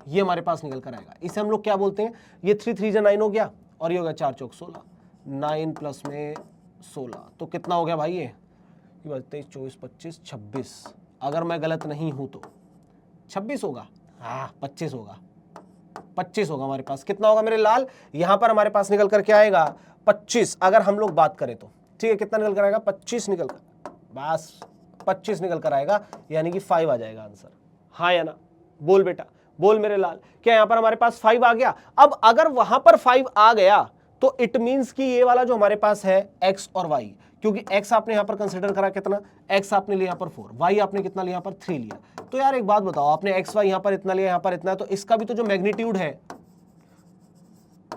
ये हमारे पास निकल कर आएगा। इसे हम लोग क्या बोलते हैं, ये 3 3 जा 9 हो गया और ये हो गया 4 चौक 16, 9 प्लस में 16, तो कितना हो गया भाई ये 23 24 25 26, अगर मैं गलत नहीं हूं तो 26 होगा, हाँ 25 होगा, 25 होगा हमारे पास। कितना होगा मेरे लाल? यहां पर हमारे पास निकल कर क्या आएगा 25, अगर हम लोग बात करें तो, ठीक है। कितना निकल कर आएगा 25 निकल कर, बस 25 निकल कर आएगा, यानी कि 5 आ जाएगा आंसर, हाँ या ना? बोल बेटा, बोल मेरे लाल, क्या यहां पर हमारे पास 5 आ गया? अब अगर वहां पर 5 आ गया तो इट मींस कि ये वाला जो हमारे पास है x और y, क्योंकि x आपने यहां पर कंसीडर करा कितना, x आपने लिया यहां पर 4, y आपने कितना लिया यहां पर 3 लिया। तो यार एक बात बताओ, आपने x y यहां पर इतना लिया, यहां पर इतना, तो इसका भी तो जो मैग्नीट्यूड है,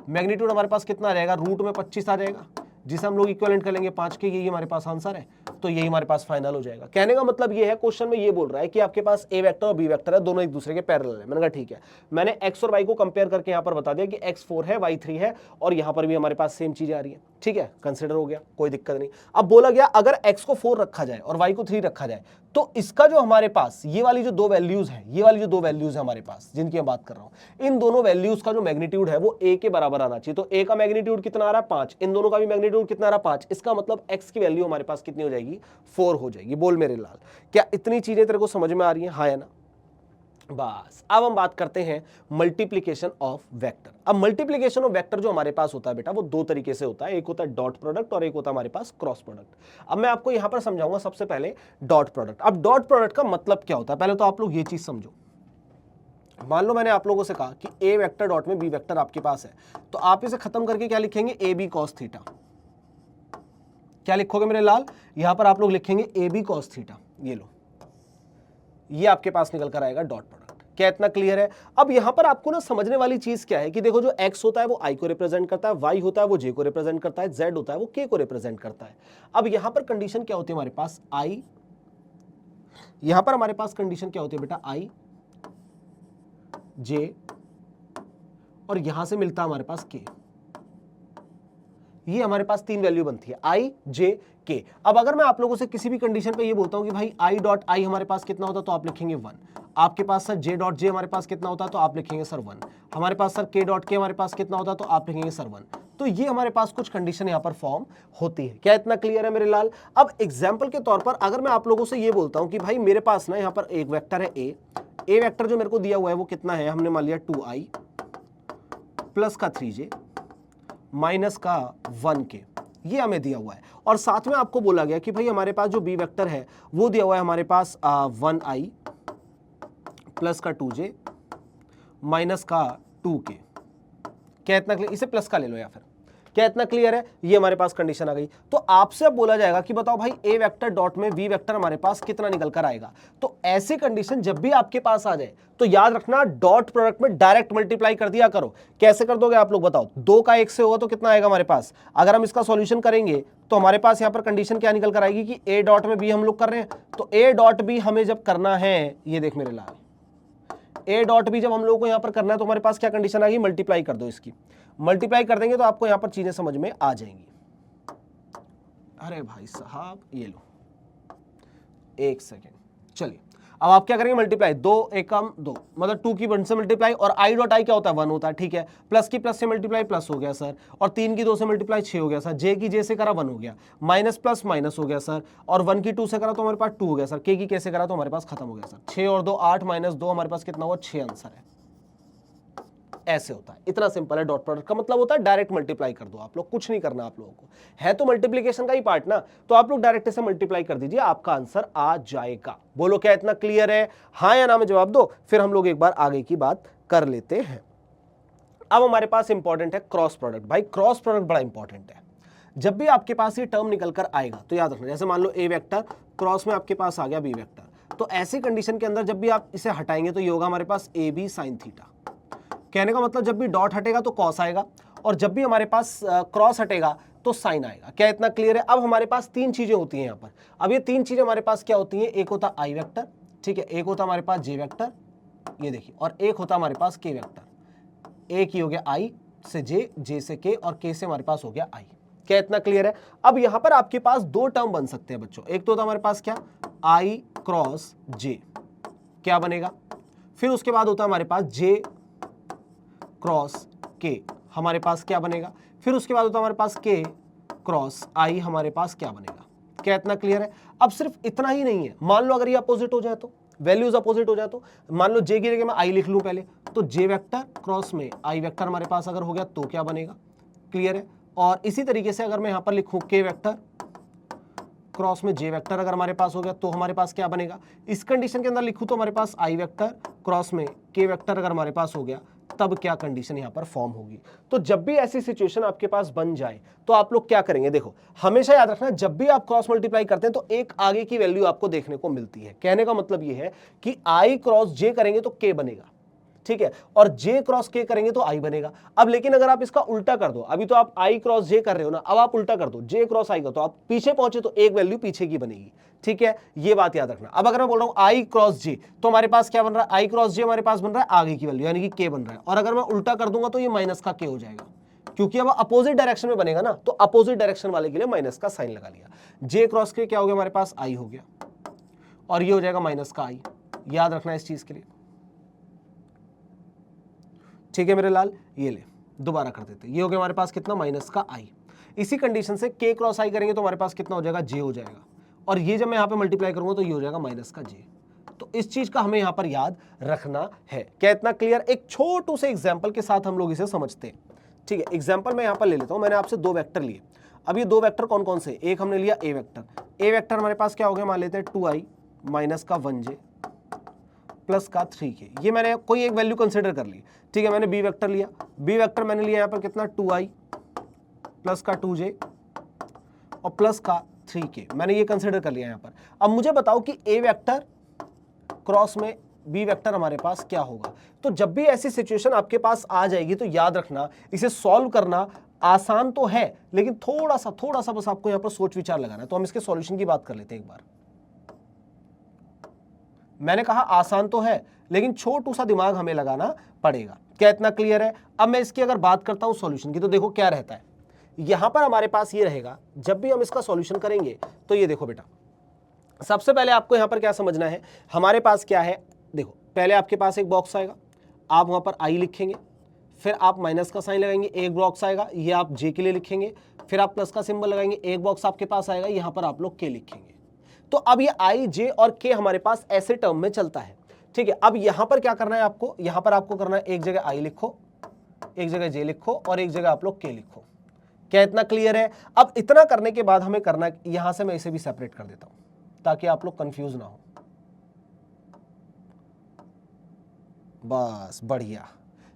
मैग्नीट्यूड हमारे पास कितना रहेगा, रूट में 25 आ जाएगा, जिसे हम लोग इक्विवेलेंट कर लेंगे 5 के, यही हमारे पास आंसर है। तो यही हमारे पास फाइनल हो जाएगा। कहने का मतलब ये है, क्वेश्चन में ये बोल रहा है कि आपके पास ए वेक्टर और बी वेक्टर है, दोनों एक दूसरे के पैरेलल है। मैंने कहा ठीक है, मैंने एक्स और वाई को कंपेयर करके यहां पर बता दिया कि एक्स 4 है, वाई 3 है, और यहां पर भी हमारे पास सेम चीजें आ रही है। ठीक है, कंसिडर हो गया, कोई दिक्कत नहीं। अब बोला गया अगर x को 4 रखा जाए और y को 3 रखा जाए, तो इसका जो हमारे पास ये वाली जो दो वैल्यूज है, ये वाली जो दो वैल्यूज है हमारे पास जिनकी मैं बात कर रहा हूं, इन दोनों वैल्यूज का जो मैग्नीट्यूड है वो a के बराबर आना चाहिए। तो a का मैग्नीट्यूड कितना आ रहा है, 5, इन दोनों का भी मैग्नीट्यूड कितना आ रहा है, 5। इसका मतलब x की वैल्यू हमारे पास कितनी हो जाएगी, 4 हो जाएगी। बोल मेरे लाल, क्या इतनी चीजें तेरे को समझ में आ रही हैं, हाँ या ना? बस अब हम बात करते हैं मल्टीप्लीकेशन ऑफ वेक्टर। अब मल्टीप्लीकेशन ऑफ वेक्टर जो हमारे पास होता है बेटा, वो दो तरीके से होता है, एक होता है डॉट प्रोडक्ट और एक होता है हमारे पास क्रॉस प्रोडक्ट। अब मैं आपको यहां पर समझाऊंगा सबसे पहले डॉट प्रोडक्ट। अब डॉट प्रोडक्ट का मतलब क्या होता है, पहले तो आप लोग ये चीज समझो। मान लो मैंने आप लोगों से कहा कि ए वेक्टर डॉट में बी वेक्टर आपके पास है, तो आप इसे खत्म करके क्या लिखेंगे, ए बी कॉस थीटा। क्या लिखोगे मेरे लाल, यहां पर आप लोग लिखेंगे ए बी कॉस थीटा। ये लो, ये आपके पास निकल कर आएगा डॉट प्रोडक्ट। क्या इतना क्लियर है? अब यहां पर आपको ना समझने वाली चीज क्या है कि देखो, जो x होता है वो i को रिप्रेजेंट करता है, y होता है वो j को रिप्रेजेंट करता है, z होता है वो k को रिप्रेजेंट करता है। अब यहां पर कंडीशन क्या होती है हमारे पास, i, यहां पर हमारे पास कंडीशन क्या होती है बेटा, i j, और यहां से मिलता है हमारे पास k। ये हमारे पास तीन वैल्यू बनती है, i j k। अब अगर मैं आप लोगों से किसी भी कंडीशन पे ये बोलता हूं कि भाई i डॉट i हमारे पास कितना होता है, तो आप लिखेंगे 1। आपके पास सर j डॉट j हमारे पास कितना होता है, तो आप लिखेंगे सर 1। हमारे पास सर k डॉट k हमारे पास कितना होता है, तो आप लिखेंगे सर 1। तो ये हमारे पास कुछ कंडीशन यहां पर फॉर्म होती है। क्या इतना क्लियर है मेरे लाल? अब एग्जाम्पल के तौर पर अगर मैं आप लोगों से ये बोलता हूं कि भाई मेरे पास ना यहां पर एक वेक्टर है ए वेक्टर जो मेरे को दिया हुआ है वो कितना है, हमने मान लिया 2i प्लस का 3j माइनस का 1k, ये हमें दिया हुआ है। और साथ में आपको बोला गया कि भाई हमारे पास जो बी वेक्टर है वो दिया हुआ है हमारे पास 1i प्लस का 2j माइनस का 2k। क्या इतना क्लियर? इसे प्लस का ले लो या फिर, क्या इतना क्लियर है? ये हमारे पास कंडीशन आ गई। तो आपसे अब बोला जाएगा कि बताओ भाई ए वेक्टर डॉट में बी वेक्टर हमारे पास कितना निकल कर आएगा। तो ऐसी कंडीशन जब भी आपके पास आ जाए तो याद रखना, डॉट प्रोडक्ट में डायरेक्ट मल्टीप्लाई कर दिया करो। कैसे कर दोगे आप लोग बताओ, 2 का 1 से होगा तो कितना आएगा हमारे पास। अगर हम इसका सॉल्यूशन करेंगे तो हमारे पास यहां पर कंडीशन क्या निकल कर आएगी कि ए डॉट में बी हम लोग कर रहे हैं, तो ए डॉट बी हमें जब करना है, ये देख मेरे लाल, ए डॉट बी जब हम लोगों को यहां पर करना है तो हमारे पास क्या कंडीशन आ गई, मल्टीप्लाई कर दो। इसकी मल्टीप्लाई कर देंगे तो आपको यहां पर चीजें समझ में आ जाएंगी। अरे भाई साहब ये लो, एक सेकेंड, चलिए अब आप क्या करेंगे, मल्टीप्लाई, 2 एकम 2, मतलब 2 की 1 से मल्टीप्लाई, और i डॉट i क्या होता है, 1 होता है। ठीक है, प्लस की प्लस से मल्टीप्लाई प्लस हो गया सर, और 3 की 2 से मल्टीप्लाई 6 हो गया सर, j की j से करा 1 हो गया, माइनस प्लस माइनस हो गया सर, और 1 की 2 से करा तो हमारे पास 2 हो गया सर, k की k से करा तो हमारे पास खत्म हो गया सर। 6 और 2 8 माइनस 2 हमारे पास कितना हुआ, 6 आंसर है। ऐसे होता है, इतना सिंपल है। डॉट प्रोडक्ट का मतलब होता है डायरेक्ट मल्टीप्लाई कर दो, आप लोग कुछ नहीं करना आप लोगों को, है तो मल्टीप्लिकेशन का ही पार्ट ना, तो आप लोग डायरेक्ट से मल्टीप्लाई कर दीजिए, आपका आंसर आ जाएगा। बोलो क्या इतना क्लियर है, हाँ या ना में जवाब दो, फिर हम लोग एक बार आगे की बात कर लेते हैं। अब हमारे पास इंपॉर्टेंट है क्रॉस प्रोडक्ट। भाई क्रॉस प्रोडक्ट बड़ा इंपॉर्टेंट है। जब भी आपके पास ये टर्म निकल कर आएगा तो याद रखना, जैसे मान लो ए वेक्टर क्रॉस में आपके पास आ गया बी वेक्टर, तो ऐसी कंडीशन के अंदर जब भी आप इसे हटाएंगे तो ये होगा हमारे पास ए बी साइन थीटा। कहने का मतलब जब भी डॉट हटेगा तो कॉस आएगा, और जब भी हमारे पास क्रॉस हटेगा तो साइन आएगा। क्या इतना क्लियर है? अब हमारे पास तीन चीजें होती हैं यहाँ पर। अब ये तीन चीजें हमारे पास क्या होती हैं, एक होता आई वेक्टर, ठीक है, एक होता हमारे पास जे वेक्टर, ये देखिए, और एक होता हमारे पास के वेक्टर। एक ही हो गया आई से जे से के, और के से हमारे पास हो गया आई। क्या इतना क्लियर है? अब यहां पर आपके पास दो टर्म बन सकते हैं बच्चों। एक तो होता हमारे पास क्या, आई क्रॉस जे, क्या बनेगा, फिर उसके बाद होता है हमारे पास जे क्रॉस के, हमारे पास क्या बनेगा, फिर उसके बाद होता है हमारे पास के क्रॉस आई, हमारे पास क्या बनेगा। क्या इतना क्लियर है? अब सिर्फ इतना ही नहीं है, मान लो अगर ये अपोजिट हो जाए तो, वैल्यूज अपोजिट हो जाए तो, मान लो जे की जगह मैं आई लिख लूं पहले, तो जे वेक्टर क्रॉस में आई वेक्टर हमारे पास अगर हो गया तो क्या बनेगा। क्लियर है? और इसी तरीके से अगर मैं यहां पर लिखूं के वेक्टर क्रॉस में जे वेक्टर अगर हमारे पास हो गया तो हमारे पास क्या बनेगा। इस कंडीशन के अंदर लिखूं तो हमारे पास आई वेक्टर क्रॉस में के वेक्टर अगर हमारे पास हो गया तब क्या कंडीशन यहां पर फॉर्म होगी। तो जब भी ऐसी सिचुएशन आपके पास बन जाए तो आप लोग क्या करेंगे, देखो हमेशा याद रखना जब भी आप क्रॉस मल्टीप्लाई करते हैं तो एक आगे की वैल्यू आपको देखने को मिलती है। कहने का मतलब यह है कि आई क्रॉस जे करेंगे तो के बनेगा, ठीक है, और जे क्रॉस के करेंगे तो आई बनेगा। अब लेकिन अगर आप इसका उल्टा कर दो, अभी तो आप आई क्रॉस जे कर रहे हो ना, अब आप उल्टा कर दो जे क्रॉस आई का, तो आप पीछे पहुंचे तो एक वैल्यू पीछे की बनेगी, ठीक है, ये बात याद रखना। अब अगर मैं बोल रहा हूं आई क्रॉस जे, तो हमारे पास क्या बन रहा है, आई क्रॉस जे हमारे पास बन रहा है आगे की वैल्यू यानी कि के बन रहा है, और अगर मैं उल्टा कर दूंगा तो ये माइनस का के हो जाएगा, क्योंकि अब अपोजिट डायरेक्शन में बनेगा ना, तो अपोजिट डायरेक्शन वाले के लिए माइनस का साइन लगा लिया। जे क्रॉस के क्या हो गया हमारे पास, आई हो गया, और ये हो जाएगा माइनस का आई, याद रखना इस चीज के लिए, ठीक है मेरे लाल। ये ले दोबारा कर देते, ये हो गया हमारे पास कितना, माइनस का आई। इसी कंडीशन से के क्रॉस आई करेंगे तो हमारे पास कितना हो जाएगा, जे हो जाएगा, और ये जब मैं यहां पे मल्टीप्लाई करूंगा तो ये हो जाएगा माइनस का जे। तो इस चीज का हमें यहां पर याद रखना है। क्या इतना क्लियर? एक छोटू से एग्जाम्पल के साथ हम लोग इसे समझते हैं, ठीक है। एग्जाम्पल मैं यहां पर ले लेता हूं, मैंने आपसे दो वेक्टर लिए। अब ये दो वेक्टर कौन कौन से, एक हमने लिया ए वेक्टर, ए वेक्टर हमारे पास क्या हो गया, मान लेते हैं 2i माइनस का 1j प्लस का 3k, ये मैंने कोई एक वैल्यू कंसिडर कर ली, ठीक है। मैंने बी वेक्टर लिया, बी वेक्टर मैंने लिया यहाँ पर कितना, 2i प्लस का 2j और प्लस का 3k, मैंने ये कंसिडर कर लिया यहाँ पर। अब मुझे बताओ कि ए वेक्टर क्रॉस में बी वेक्टर हमारे पास क्या होगा। तो जब भी ऐसी सिचुएशन आपके पास आ जाएगी तो याद रखना इसे सॉल्व करना आसान तो है, लेकिन थोड़ा सा बस आपको यहाँ पर सोच विचार लगाना है। तो हम इसके सॉल्यूशन की बात कर लेते हैं एक बार। मैंने कहा आसान तो है, लेकिन छोटू सा दिमाग हमें लगाना पड़ेगा। क्या इतना क्लियर है? अब मैं इसकी अगर बात करता हूं सॉल्यूशन की, तो देखो क्या रहता है, यहां पर हमारे पास ये रहेगा, जब भी हम इसका सॉल्यूशन करेंगे तो ये देखो बेटा, सबसे पहले आपको यहां पर क्या समझना है, हमारे पास क्या है, देखो पहले आपके पास एक बॉक्स आएगा, आप वहां पर आई लिखेंगे, फिर आप माइनस का साइन लगाएंगे, एक बॉक्स आएगा, ये आप जे के लिए लिखेंगे, फिर आप प्लस का सिंबल लगाएंगे, एक बॉक्स आपके पास आएगा, यहां पर आप लोग के लिखेंगे। तो अब ये आई जे और के हमारे पास ऐसे टर्म में चलता है, ठीक है। अब यहां पर क्या करना है आपको, यहां पर आपको करना है एक जगह आई लिखो, एक जगह जे लिखो और एक जगह आप लोग के लिखो। क्या इतना क्लियर है? अब इतना करने के बाद हमें करना, यहां से मैं इसे भी सेपरेट कर देता हूं ताकि आप लोग कंफ्यूज ना हो। बस बढ़िया,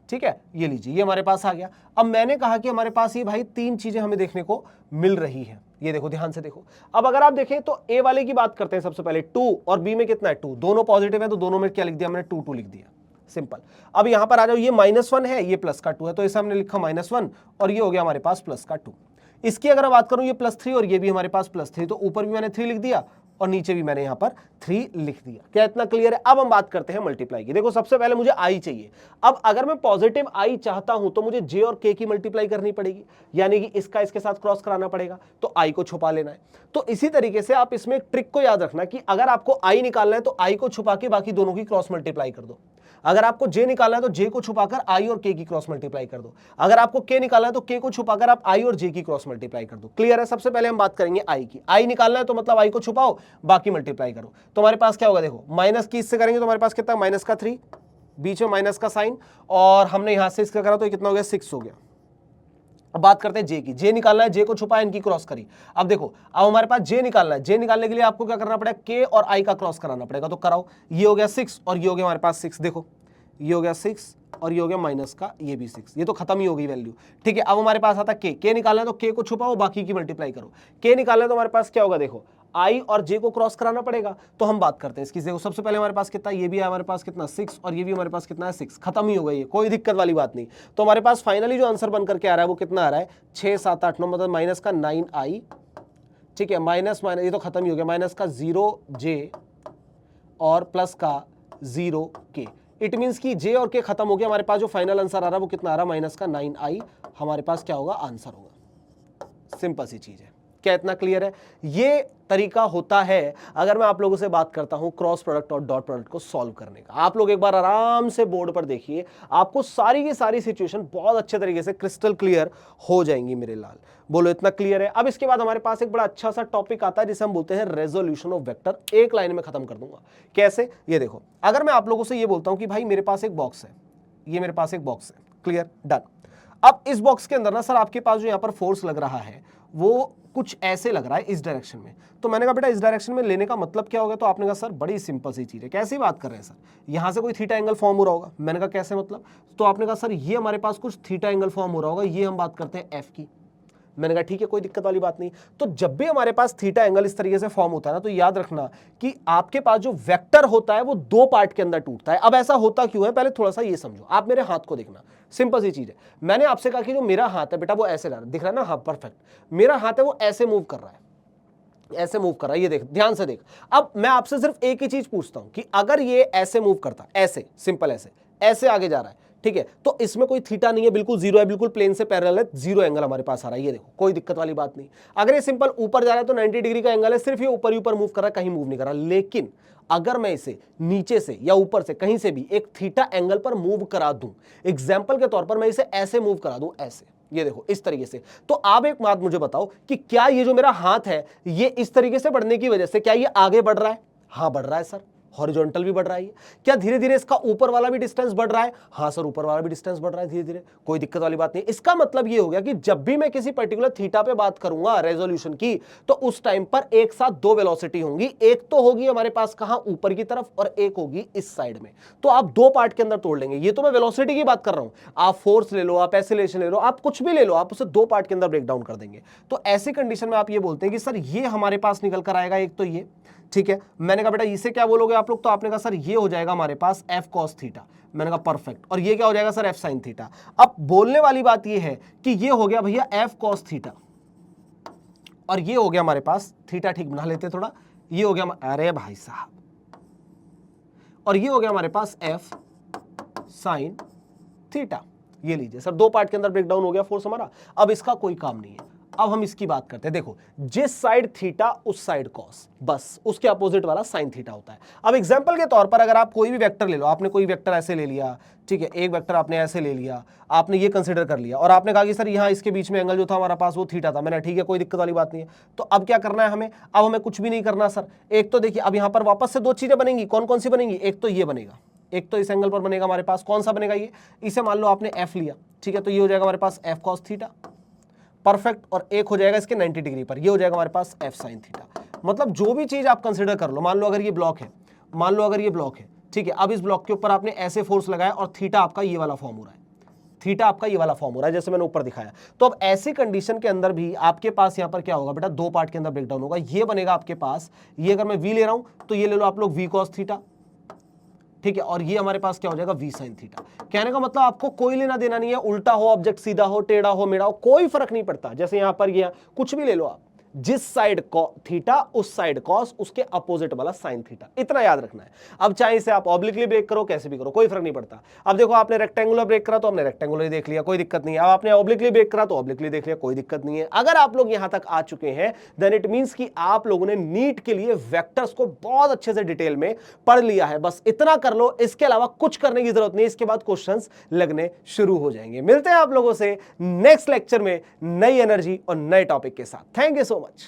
ठीक है, ये लीजिए, ये हमारे पास आ गया। अब मैंने कहा कि हमारे पास ये भाई तीन चीजें हमें देखने को मिल रही हैं, ये देखो ध्यान से देखो। अब अगर आप देखें तो ए वाले की बात करते हैं सबसे पहले, 2 और बी में कितना है 2, दोनों पॉजिटिव है तो दोनों में क्या लिख दिया मैंने, 2 लिख दिया, सिंपल। अब यहां पर आ जाओ, ये -1 है, ये प्लस का 2 है, तो इसे हमने लिखा -1 और ये हो गया हमारे पास प्लस का 2। इसकी अगर बात करूं, ये +3 और ये भी हमारे पास +3, तो ऊपर भी मैंने 3 लिख दिया और नीचे भी मैंने यहां पर 3 लिख दिया। क्या इतना क्लियर है? अब हम बात करते हैं मल्टीप्लाई की। देखो सबसे पहले मुझे आई चाहिए। अब अगर मैं पॉजिटिव आई चाहता हूं तो मुझे जे और के की मल्टीप्लाई करनी पड़ेगी, यानी कि इसका इसके साथ क्रॉस कराना पड़ेगा, तो आई को छुपा लेना है। तो इसी तरीके से आप इसमें एक ट्रिक को याद रखना कि अगर आपको आई निकालना है तो आई को छुपा के बाकी दोनों की क्रॉस मल्टीप्लाई कर दो। अगर आपको जे निकालना है तो जे को छुपाकर आई और के की क्रॉस मल्टीप्लाई कर दो। अगर आपको के निकालना है तो के को छुपाकर आप आई और जे की क्रॉस मल्टीप्लाई कर दो। क्लियर है? सबसे पहले हम बात करेंगे आई की। आई निकालना है तो मतलब आई को छुपाओ, बाकी मल्टीप्लाई करो। तो हमारे पास क्या होगा, देखो माइनस की इससे करेंगे तो हमारे पास कितना, माइनस का 3, बीच में माइनस का साइन, और हमने यहां से इसका करा तो कितना हो गया, 6 हो गया। अब बात करते हैं जे की। जे निकालना है, जे को छुपाया, इनकी क्रॉस करी। अब देखो, अब हमारे पास जे निकालना है, जे निकालने के लिए आपको क्या करना पड़ेगा, के और आई का क्रॉस कराना पड़ेगा, तो कराओ। ये हो गया 6 और ये हो गया हमारे पास 6, देखो ये हो गया 6 और ये हो गया माइनस का, ये भी 6, ये तो खत्म ही हो गई वैल्यू, ठीक है। अब हमारे पास आता के निकालना है तो के को छुपाओ, बाकी की मल्टीप्लाई करो। के निकालना है तो हमारे पास क्या होगा, देखो आई और जे को क्रॉस कराना पड़ेगा। तो हम बात करते हैं इसकी। देखो सबसे पहले हमारे पास कितना, ये भी है हमारे पास कितना 6 और ये भी हमारे पास कितना है 6, खत्म ही हो गई है, कोई दिक्कत वाली बात नहीं। तो हमारे पास फाइनली जो आंसर बन करके आ रहा है वो कितना आ रहा है, 6 7 8 9, मतलब माइनस का 9i, ठीक है, माइनस ये तो खत्म ही हो गया, माइनस का 0j और प्लस का 0k। इट मीन्स कि जे और के खत्म हो गया। हमारे पास जो फाइनल आंसर आ रहा है वो कितना आ रहा है, माइनस का 9i हमारे पास क्या होगा, आंसर होगा। सिंपल सी चीज है। क्या इतना क्लियर है? ये तरीका होता है अगर मैं आप लोगों से बात करता हूं क्रॉस प्रोडक्ट और डॉट प्रोडक्ट को सॉल्व करने का। आप लोग एक बार आराम से बोर्ड पर देखिए, आपको सारी की सारी सिचुएशन बहुत अच्छे तरीके से क्रिस्टल क्लियर हो जाएंगी मेरे लाल। बोलो इतना क्लियर है? अब इसके बाद हमारे पास एक बड़ा अच्छा सा टॉपिक आता है जिसे हम बोलते हैं रेजोल्यूशन ऑफ वेक्टर। एक लाइन में खत्म कर दूंगा। कैसे? ये देखो, अगर मैं आप लोगों से ये बोलता हूं कि भाई मेरे पास एक बॉक्स है, ये मेरे पास एक बॉक्स है, क्लियर, डन। अब इस बॉक्स के अंदर ना सर आपके पास जो यहां पर फोर्स लग रहा है वो कुछ ऐसे लग रहा है इस डायरेक्शन में। तो मैंने कहा बेटा इस डायरेक्शन में लेने का मतलब क्या होगा? तो आपने कहा सर बड़ी सिंपल सी चीज़ है। कैसी बात कर रहे हैं सर? यहाँ से कोई थीटा एंगल फॉर्म हो रहा होगा। मैंने कहा कैसे मतलब? तो आपने कहा सर ये हमारे पास कुछ थीटा एंगल फॉर्म हो रहा होगा, ये हम बात करते हैं एफ की। मैंने कहा ठीक है, कोई दिक्कत वाली बात नहीं। तो जब भी हमारे पास थीटा एंगल इस तरीके से फॉर्म होता है ना, तो याद रखना कि आपके पास जो वेक्टर होता है वो दो पार्ट के अंदर टूटता है। अब ऐसा होता क्यों है, पहले थोड़ा सा ये समझो। आप मेरे हाथ को देखना, सिंपल सी चीज है। मैंने आपसे कहा कि जो मेरा हाथ है बेटा वो ऐसे दिख रहा है ना? हाँ परफेक्ट। मेरा हाथ है वो ऐसे मूव कर रहा है, ऐसे मूव कर रहा है, ये देख, ध्यान से देख। अब मैं आपसे सिर्फ एक ही चीज पूछता हूं कि अगर ये ऐसे मूव करता, ऐसे सिंपल ऐसे ऐसे आगे जा रहा है, ठीक है, तो इसमें कोई थीटा नहीं है, बिल्कुल जीरो है, बिल्कुल प्लेन से पैरेलल है, जीरो एंगल हमारे पास आ रहा है, ये देखो, कोई दिक्कत वाली बात नहीं। अगर ये सिंपल ऊपर जा रहा है तो 90 डिग्री का एंगल है, सिर्फ ये ऊपर ही ऊपर मूव कर रहा है, कहीं मूव नहीं कर रहा। लेकिन अगर मैं इसे नीचे से या ऊपर से कहीं से भी एक थीटा एंगल पर मूव करा दूं, एग्जाम्पल के तौर पर मैं इसे ऐसे मूव करा दूं, ऐसे, ये देखो इस तरीके से, तो आप एक बात मुझे बताओ कि क्या ये जो मेरा हाथ है ये इस तरीके से बढ़ने की वजह से क्या ये आगे बढ़ रहा है? हाँ बढ़ रहा है सर, हॉरिजॉन्टल भी बढ़ रहा है। क्या धीरे धीरे इसका ऊपर वाला भी डिस्टेंस बढ़ रहा है? हाँ सर, ऊपर वाला भी डिस्टेंस बढ़ रहा है धीरे धीरे, कोई दिक्कत वाली बात नहीं। इसका मतलब ये हो गया कि जब भी मैं किसी पर्टिकुलर थीटा पे बात करूंगा रेजोल्यूशन की, तो उस टाइम पर एक साथ दो वेलोसिटी होंगी। एक तो होगी हमारे पास कहां, ऊपर की तरफ, और एक होगी इस साइड में। तो आप दो पार्ट के अंदर तोड़ लेंगे। ये तो मैं वेलोसिटी की बात कर रहा हूं, आप फोर्स ले लो, आप एक्सेलरेशन ले लो, आप कुछ भी ले लो, आप उसे दो पार्ट के अंदर ब्रेक डाउन कर देंगे। तो ऐसी कंडीशन में आप ये बोलते हैं कि सर ये हमारे पास निकल कर आएगा, एक तो ये, ठीक है। मैंने कहा बेटा इसे क्या बोलोगे आप लोग? तो आपने कहा सर ये हो जाएगा हमारे पास एफ कॉस थीटा। मैंने कहा परफेक्ट। और ये क्या हो जाएगा सर? F sine theta. अब बोलने वाली बात ये है कि ये हो गया भैया एफ कॉस थीटा, और ये हो गया हमारे पास थीटा, ठीक बना लेते थोड़ा, ये हो गया, अरे भाई साहब, और ये हो गया हमारे पास एफ साइन थीटा। ये लीजिए सर, दो पार्ट के अंदर ब्रेकडाउन हो गया फोर्स हमारा। अब इसका कोई काम नहीं है। अब हम इसकी बात करते हैं। देखो, जिस साइड थीटा उस साइड कॉस, बस उसके अपोजिट वाला साइन थीटा होता है। अब एग्जांपल के तौर पर अगर आप कोई भी वेक्टर ले लो, आपने कोई वेक्टर ऐसे ले लिया, ठीक है, एक वेक्टर आपने ऐसे ले लिया, आपने ये कंसीडर कर लिया, और आपने कहा कि सर यहाँ इसके बीच में एंगल जो था हमारा पास वो थीटा था। मैंने ठीक है, कोई दिक्कत वाली बात नहीं है। तो अब क्या करना है हमें? अब हमें कुछ भी नहीं करना सर। एक तो देखिए, अब यहाँ पर वापस से दो चीजें बनेंगी। कौन कौन सी बनेंगी? एक तो ये बनेगा, एक तो इस एंगल पर बनेगा हमारे पास। कौन सा बनेगा? ये, इसे मान लो आपने एफ लिया, ठीक है, तो ये हो जाएगा हमारे पास एफ कॉस थीटा, परफेक्ट। और एक हो जाएगा इसके 90 डिग्री पर, ये हो जाएगा हमारे पास एफ साइन थीटा। मतलब जो भी चीज आप कंसीडर कर लो, मान लो अगर ये ब्लॉक है, मान लो अगर ये ब्लॉक है, ठीक है, अब इस ब्लॉक के ऊपर आपने ऐसे फोर्स लगाया और थीटा आपका ये वाला फॉर्म हो रहा है, थीटा आपका ये वाला फॉर्म हो रहा है, जैसे मैंने ऊपर दिखाया। तो अब ऐसी कंडीशन के अंदर भी आपके पास यहाँ पर क्या होगा बेटा? दो पार्ट के अंदर ब्रेकडाउन होगा। ये बनेगा आपके पास, ये अगर मैं वी ले रहा हूं तो ये ले लो आप लोग वी कॉस थीटा, ठीक है, और ये हमारे पास क्या हो जाएगा? वी साइन थीटा। कहने का मतलब आपको कोई लेना देना नहीं है, उल्टा हो ऑब्जेक्ट, सीधा हो, टेढ़ा हो, मेढ़ा हो, कोई फर्क नहीं पड़ता। जैसे यहां पर ये कुछ भी ले लो आप, जिस साइड थीटा उस साइड कॉस, उसके अपोजिट वाला साइन थीटा, इतना याद रखना है। अब चाहे इसे आप ऑब्लिकली ब्रेक करो, कैसे भी करो, कोई फर्क नहीं पड़ता। अब देखो, आपने रेक्टेंगुलर ब्रेक करा तो हमने रेक्टेंगुलर देख लिया, कोई दिक्कत नहीं है। अब आपने ऑब्लिकली ब्रेक करा तो ऑब्लिकली देख लिया, कोई दिक्कत नहीं है। अगर आप लोग यहां तक आ चुके हैं, देन इट मींस कि आप लोगों ने नीट के लिए वेक्टर्स को बहुत अच्छे से डिटेल में पढ़ लिया है। बस इतना कर लो, इसके अलावा कुछ करने की जरूरत नहीं। इसके बाद क्वेश्चंस लगने शुरू हो जाएंगे। मिलते हैं आप लोगों से नेक्स्ट लेक्चर में नई एनर्जी और नए टॉपिक के साथ। Thank you so much.